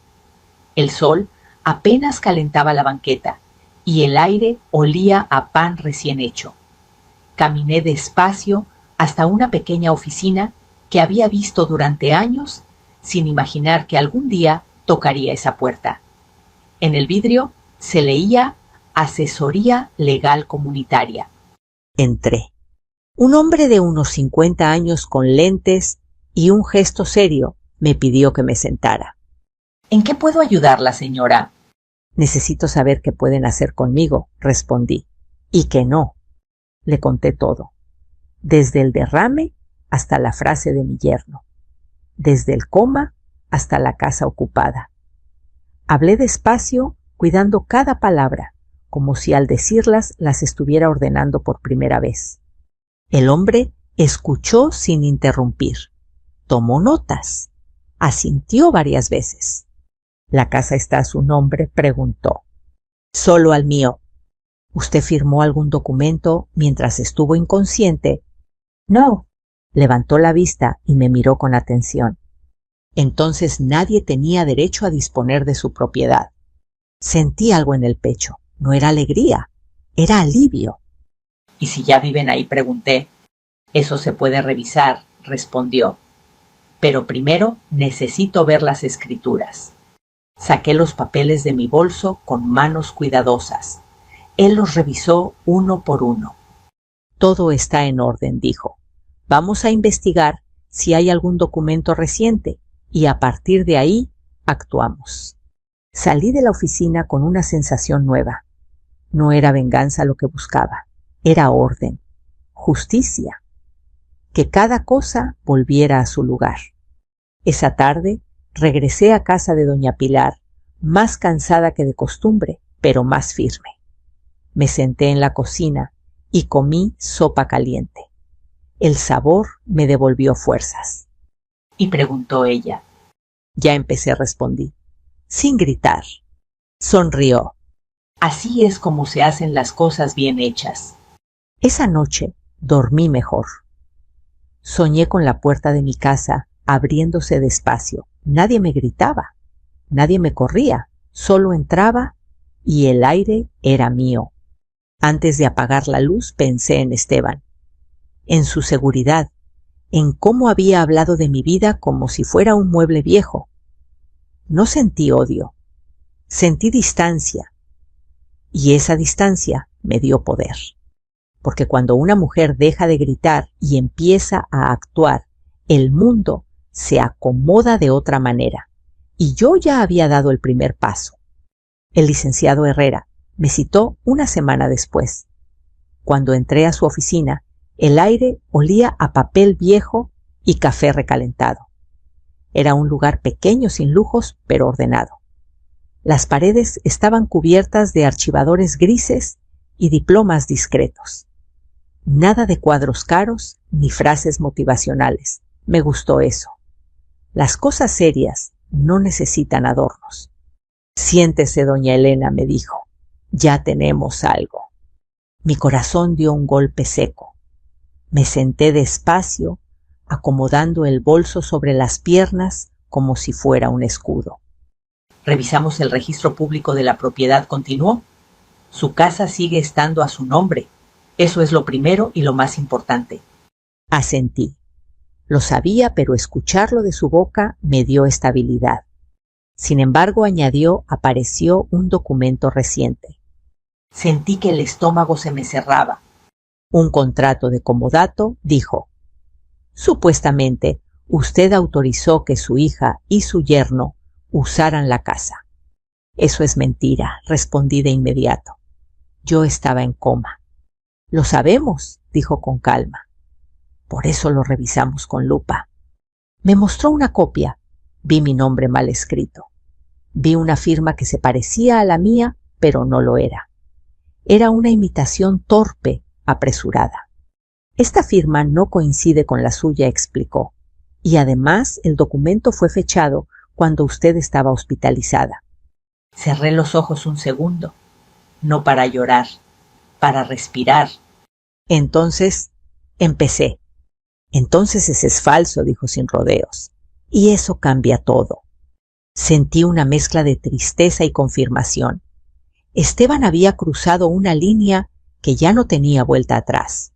El sol apenas calentaba la banqueta y el aire olía a pan recién hecho. Caminé despacio hasta una pequeña oficina que había visto durante años sin imaginar que algún día tocaría esa puerta. En el vidrio se leía Asesoría Legal Comunitaria. Entré. Un hombre de unos 50 años con lentes y un gesto serio me pidió que me sentara. ¿En qué puedo ayudarla, señora? Necesito saber qué pueden hacer conmigo, respondí. Y que no. Le conté todo. Desde el derrame hasta la frase de mi yerno. Desde el coma hasta la casa ocupada. Hablé despacio, cuidando cada palabra, como si al decirlas las estuviera ordenando por primera vez. El hombre escuchó sin interrumpir. Tomó notas. Asintió varias veces. ¿La casa está a su nombre?, preguntó. Solo al mío. ¿Usted firmó algún documento mientras estuvo inconsciente? No. Levantó la vista y me miró con atención. Entonces nadie tenía derecho a disponer de su propiedad. Sentí algo en el pecho. No era alegría, era alivio. ¿Y si ya viven ahí?, pregunté. Eso se puede revisar, respondió. Pero primero necesito ver las escrituras. Saqué los papeles de mi bolso con manos cuidadosas. Él los revisó uno por uno. Todo está en orden, dijo. Vamos a investigar si hay algún documento reciente y a partir de ahí actuamos. Salí de la oficina con una sensación nueva. No era venganza lo que buscaba, era orden, justicia, que cada cosa volviera a su lugar. Esa tarde regresé a casa de doña Pilar, más cansada que de costumbre, pero más firme. Me senté en la cocina y comí sopa caliente. El sabor me devolvió fuerzas. Y preguntó ella. Ya empecé, respondí, sin gritar. Sonrió. Así es como se hacen las cosas bien hechas. Esa noche dormí mejor. Soñé con la puerta de mi casa abriéndose despacio. Nadie me gritaba, nadie me corría, solo entraba y el aire era mío. Antes de apagar la luz pensé en Esteban, en su seguridad, en cómo había hablado de mi vida como si fuera un mueble viejo. No sentí odio, sentí distancia, y esa distancia me dio poder. Porque cuando una mujer deja de gritar y empieza a actuar, el mundo se acomoda de otra manera, y yo ya había dado el primer paso. El licenciado Herrera me citó una semana después. Cuando entré a su oficina, el aire olía a papel viejo y café recalentado. Era un lugar pequeño, sin lujos, pero ordenado. Las paredes estaban cubiertas de archivadores grises y diplomas discretos. Nada de cuadros caros ni frases motivacionales. Me gustó eso. Las cosas serias no necesitan adornos. Siéntese, doña Elena, me dijo. Ya tenemos algo. Mi corazón dio un golpe seco. Me senté despacio, acomodando el bolso sobre las piernas como si fuera un escudo. Revisamos el registro público de la propiedad, continuó. Su casa sigue estando a su nombre. Eso es lo primero y lo más importante. Asentí. Lo sabía, pero escucharlo de su boca me dio estabilidad. Sin embargo, añadió, apareció un documento reciente. Sentí que el estómago se me cerraba. Un contrato de comodato dijo: supuestamente usted autorizó que su hija y su yerno usaran la casa. Eso es mentira, respondí de inmediato. Yo estaba en coma. Lo sabemos, dijo con calma. Por eso lo revisamos con lupa. Me mostró una copia. Vi mi nombre mal escrito. Vi una firma que se parecía a la mía, pero no lo era. Era una imitación torpe, apresurada. Esta firma no coincide con la suya, explicó. Y además el documento fue fechado cuando usted estaba hospitalizada. Cerré los ojos un segundo, no para llorar, para respirar. Entonces empecé. Entonces ese es falso, dijo sin rodeos. Y eso cambia todo. Sentí una mezcla de tristeza y confirmación. Esteban había cruzado una línea que ya no tenía vuelta atrás.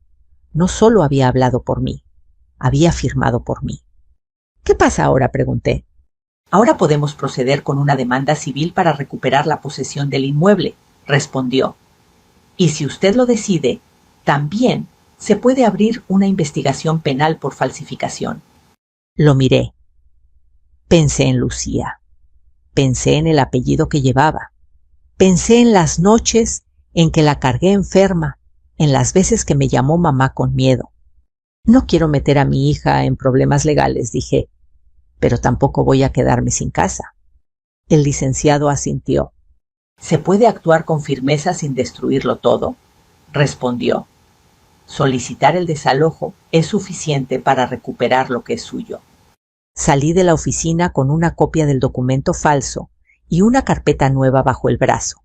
No solo había hablado por mí, había firmado por mí. ¿Qué pasa ahora?, pregunté. Ahora podemos proceder con una demanda civil para recuperar la posesión del inmueble, respondió. Y si usted lo decide, también se puede abrir una investigación penal por falsificación. Lo miré. Pensé en Lucía. Pensé en el apellido que llevaba. Pensé en las noches en que la cargué enferma, en las veces que me llamó mamá con miedo. No quiero meter a mi hija en problemas legales, dije, pero tampoco voy a quedarme sin casa. El licenciado asintió. ¿Se puede actuar con firmeza sin destruirlo todo?, respondió. Solicitar el desalojo es suficiente para recuperar lo que es suyo. Salí de la oficina con una copia del documento falso y una carpeta nueva bajo el brazo.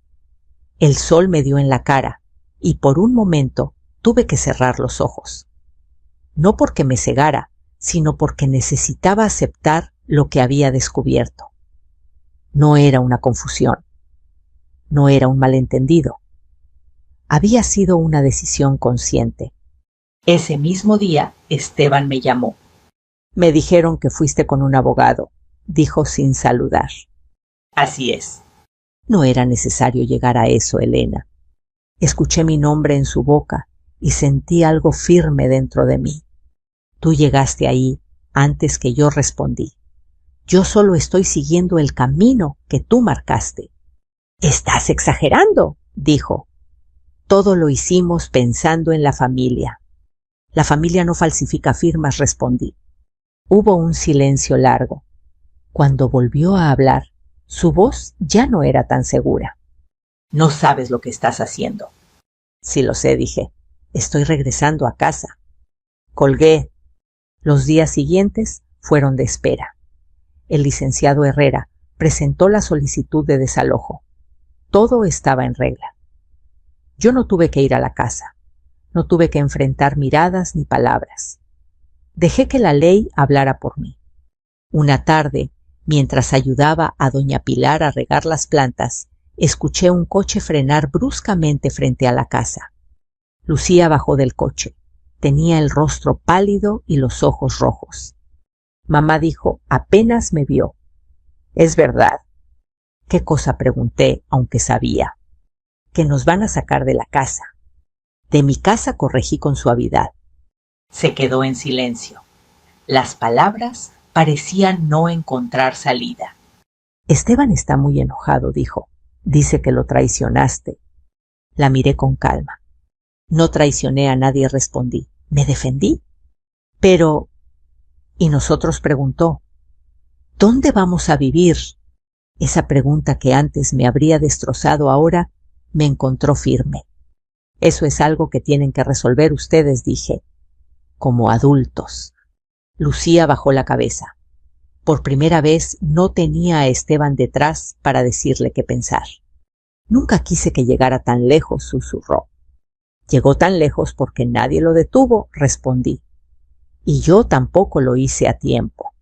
El sol me dio en la cara y por un momento tuve que cerrar los ojos. No porque me cegara, sino porque necesitaba aceptar lo que había descubierto. No era una confusión. No era un malentendido. Había sido una decisión consciente. Ese mismo día, Esteban me llamó. Me dijeron que fuiste con un abogado, dijo sin saludar. Así es. No era necesario llegar a eso, Elena. Escuché mi nombre en su boca y sentí algo firme dentro de mí. Tú llegaste ahí antes que yo respondí. Yo solo estoy siguiendo el camino que tú marcaste. Estás exagerando, dijo. Todo lo hicimos pensando en la familia. La familia no falsifica firmas, respondí. Hubo un silencio largo. Cuando volvió a hablar, su voz ya no era tan segura. No sabes lo que estás haciendo. Sí lo sé, dije. Estoy regresando a casa. Colgué. Los días siguientes fueron de espera. El licenciado Herrera presentó la solicitud de desalojo. Todo estaba en regla. Yo no tuve que ir a la casa. No tuve que enfrentar miradas ni palabras. Dejé que la ley hablara por mí. Una tarde, mientras ayudaba a doña Pilar a regar las plantas, escuché un coche frenar bruscamente frente a la casa. Lucía bajó del coche. Tenía el rostro pálido y los ojos rojos. Mamá dijo, apenas me vio. Es verdad. ¿Qué cosa?, pregunté, aunque sabía. Que nos van a sacar de la casa. De mi casa, corregí con suavidad. Se quedó en silencio. Las palabras parecían no encontrar salida. Esteban está muy enojado, dijo. Dice que lo traicionaste. La miré con calma. No traicioné a nadie, respondí. Me defendí. Pero... ¿y nosotros?, preguntó. ¿Dónde vamos a vivir? Esa pregunta que antes me habría destrozado ahora me encontró firme. Eso es algo que tienen que resolver ustedes, dije. Como adultos. Lucía bajó la cabeza. Por primera vez no tenía a Esteban detrás para decirle qué pensar. Nunca quise que llegara tan lejos, susurró. Llegó tan lejos porque nadie lo detuvo, respondí. Y yo tampoco lo hice a tiempo.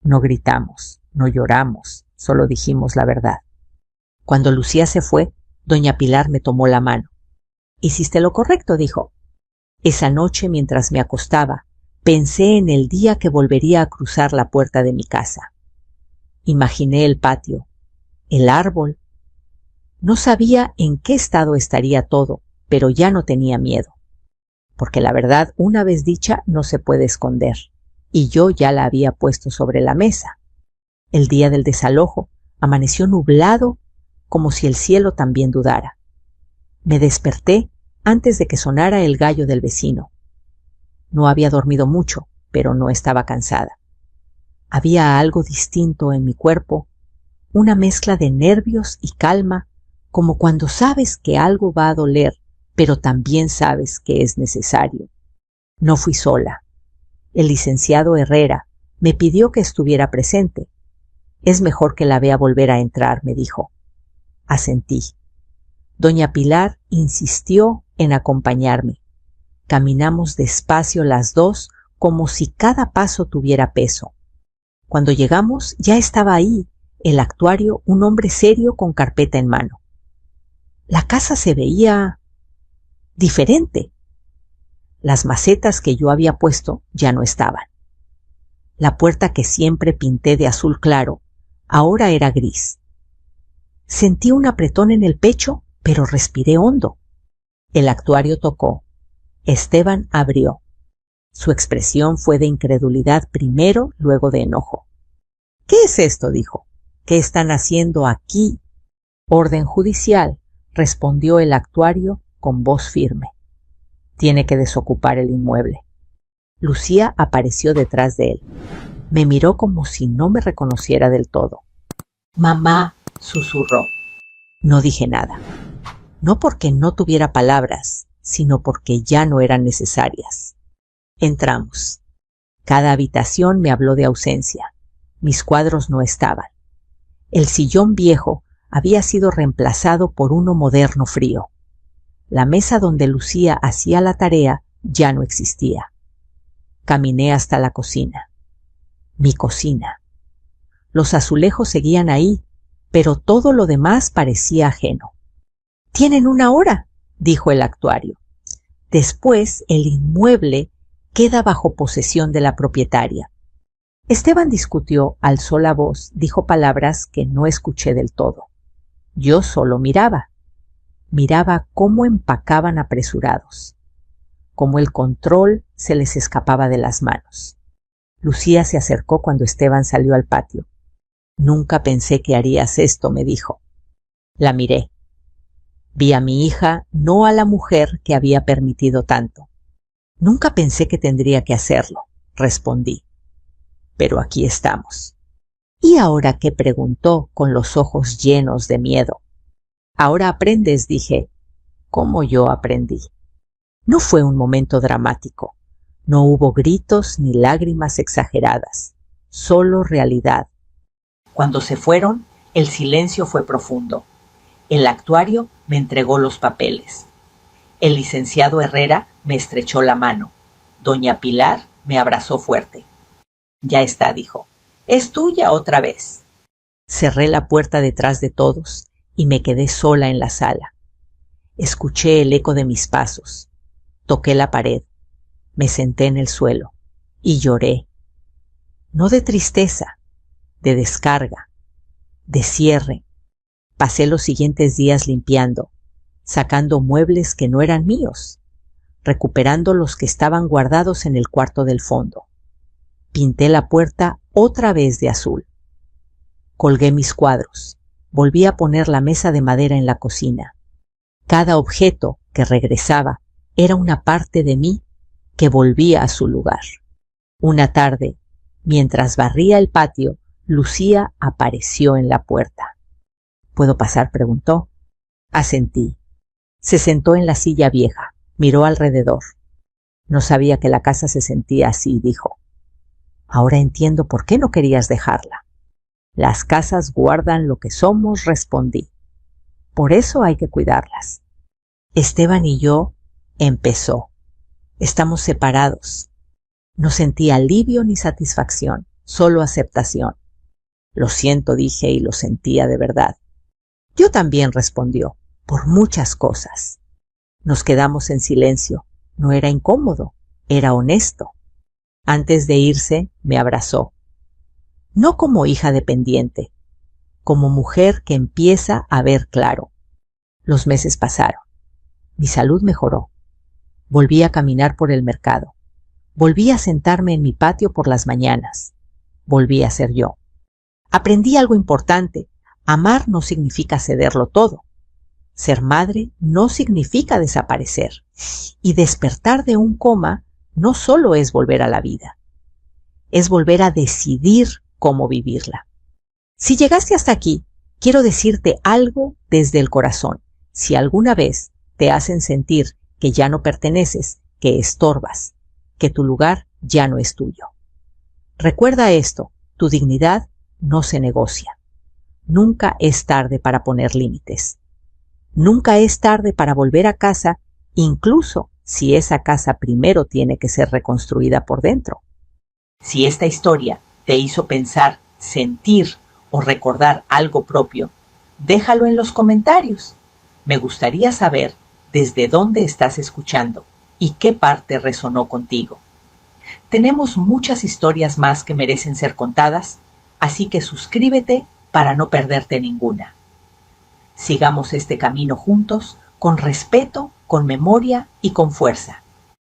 No gritamos, no lloramos, solo dijimos la verdad. Cuando Lucía se fue, doña Pilar me tomó la mano. Hiciste lo correcto, dijo. Esa noche, mientras me acostaba, pensé en el día que volvería a cruzar la puerta de mi casa. Imaginé el patio, el árbol. No sabía en qué estado estaría todo, pero ya no tenía miedo. Porque la verdad, una vez dicha, no se puede esconder, y yo ya la había puesto sobre la mesa. El día del desalojo amaneció nublado, como si el cielo también dudara. Me desperté antes de que sonara el gallo del vecino. No había dormido mucho, pero no estaba cansada. Había algo distinto en mi cuerpo, una mezcla de nervios y calma, como cuando sabes que algo va a doler, pero también sabes que es necesario. No fui sola. El licenciado Herrera me pidió que estuviera presente. Es mejor que la vea volver a entrar, me dijo. Asentí. Doña Pilar insistió en acompañarme. Caminamos despacio las dos, como si cada paso tuviera peso. Cuando llegamos, ya estaba ahí, el actuario, un hombre serio con carpeta en mano. La casa se veía diferente. Las macetas que yo había puesto ya no estaban. La puerta que siempre pinté de azul claro, ahora era gris. Sentí un apretón en el pecho, pero respiré hondo. El actuario tocó. Esteban abrió. Su expresión fue de incredulidad primero, luego de enojo. ¿Qué es esto?, dijo. ¿Qué están haciendo aquí? Orden judicial, respondió el actuario con voz firme. Tiene que desocupar el inmueble. Lucía apareció detrás de él. Me miró como si no me reconociera del todo. Mamá, susurró. No dije nada. No porque no tuviera palabras, sino porque ya no eran necesarias. Entramos. Cada habitación me habló de ausencia. Mis cuadros no estaban. El sillón viejo había sido reemplazado por uno moderno frío. La mesa donde Lucía hacía la tarea ya no existía. Caminé hasta la cocina. Mi cocina. Los azulejos seguían ahí, pero todo lo demás parecía ajeno. «Tienen 1 hora», dijo el actuario. Después el inmueble queda bajo posesión de la propietaria. Esteban discutió, alzó la voz, dijo palabras que no escuché del todo. Yo solo miraba. Miraba cómo empacaban apresurados, cómo el control se les escapaba de las manos. Lucía se acercó cuando Esteban salió al patio. «Nunca pensé que harías esto», me dijo. La miré. Vi a mi hija, no a la mujer que había permitido tanto. «Nunca pensé que tendría que hacerlo», respondí. «Pero aquí estamos». «¿Y ahora qué?», preguntó con los ojos llenos de miedo. «Ahora aprendes», dije. «¿Cómo yo aprendí?» No fue un momento dramático. No hubo gritos ni lágrimas exageradas. Solo realidad. Cuando se fueron, el silencio fue profundo. El actuario me entregó los papeles. El licenciado Herrera me estrechó la mano. Doña Pilar me abrazó fuerte. «Ya está», dijo. «Es tuya otra vez». Cerré la puerta detrás de todos y me quedé sola en la sala. Escuché el eco de mis pasos. Toqué la pared. Me senté en el suelo y lloré. No de tristeza, de descarga, de cierre. Pasé los siguientes días limpiando, sacando muebles que no eran míos, recuperando los que estaban guardados en el cuarto del fondo. Pinté la puerta otra vez de azul. Colgué mis cuadros. Volví a poner la mesa de madera en la cocina. Cada objeto que regresaba era una parte de mí que volvía a su lugar. Una tarde, mientras barría el patio, Lucía apareció en la puerta. «¿Puedo pasar?», preguntó. Asentí. Se sentó en la silla vieja, miró alrededor. «No sabía que la casa se sentía así», dijo. «Ahora entiendo por qué no querías dejarla». «Las casas guardan lo que somos», respondí. «Por eso hay que cuidarlas». «Esteban y yo», empezó. «Estamos separados». No sentí alivio ni satisfacción, solo aceptación. «Lo siento», dije, y lo sentía de verdad. «Yo también», respondió, «por muchas cosas». Nos quedamos en silencio. No era incómodo, era honesto. Antes de irse, me abrazó. No como hija dependiente, como mujer que empieza a ver claro. Los meses pasaron. Mi salud mejoró. Volví a caminar por el mercado. Volví a sentarme en mi patio por las mañanas. Volví a ser yo. Aprendí algo importante. Amar no significa cederlo todo. Ser madre no significa desaparecer. Y despertar de un coma no solo es volver a la vida. Es volver a decidir cómo vivirla. Si llegaste hasta aquí, quiero decirte algo desde el corazón. Si alguna vez te hacen sentir que ya no perteneces, que estorbas, que tu lugar ya no es tuyo. Recuerda esto, tu dignidad no se negocia. Nunca es tarde para poner límites. Nunca es tarde para volver a casa, incluso si esa casa primero tiene que ser reconstruida por dentro. Si esta historia te hizo pensar, sentir o recordar algo propio, déjalo en los comentarios. Me gustaría saber desde dónde estás escuchando y qué parte resonó contigo. Tenemos muchas historias más que merecen ser contadas, así que suscríbete para no perderte ninguna. Sigamos este camino juntos, con respeto, con memoria y con fuerza.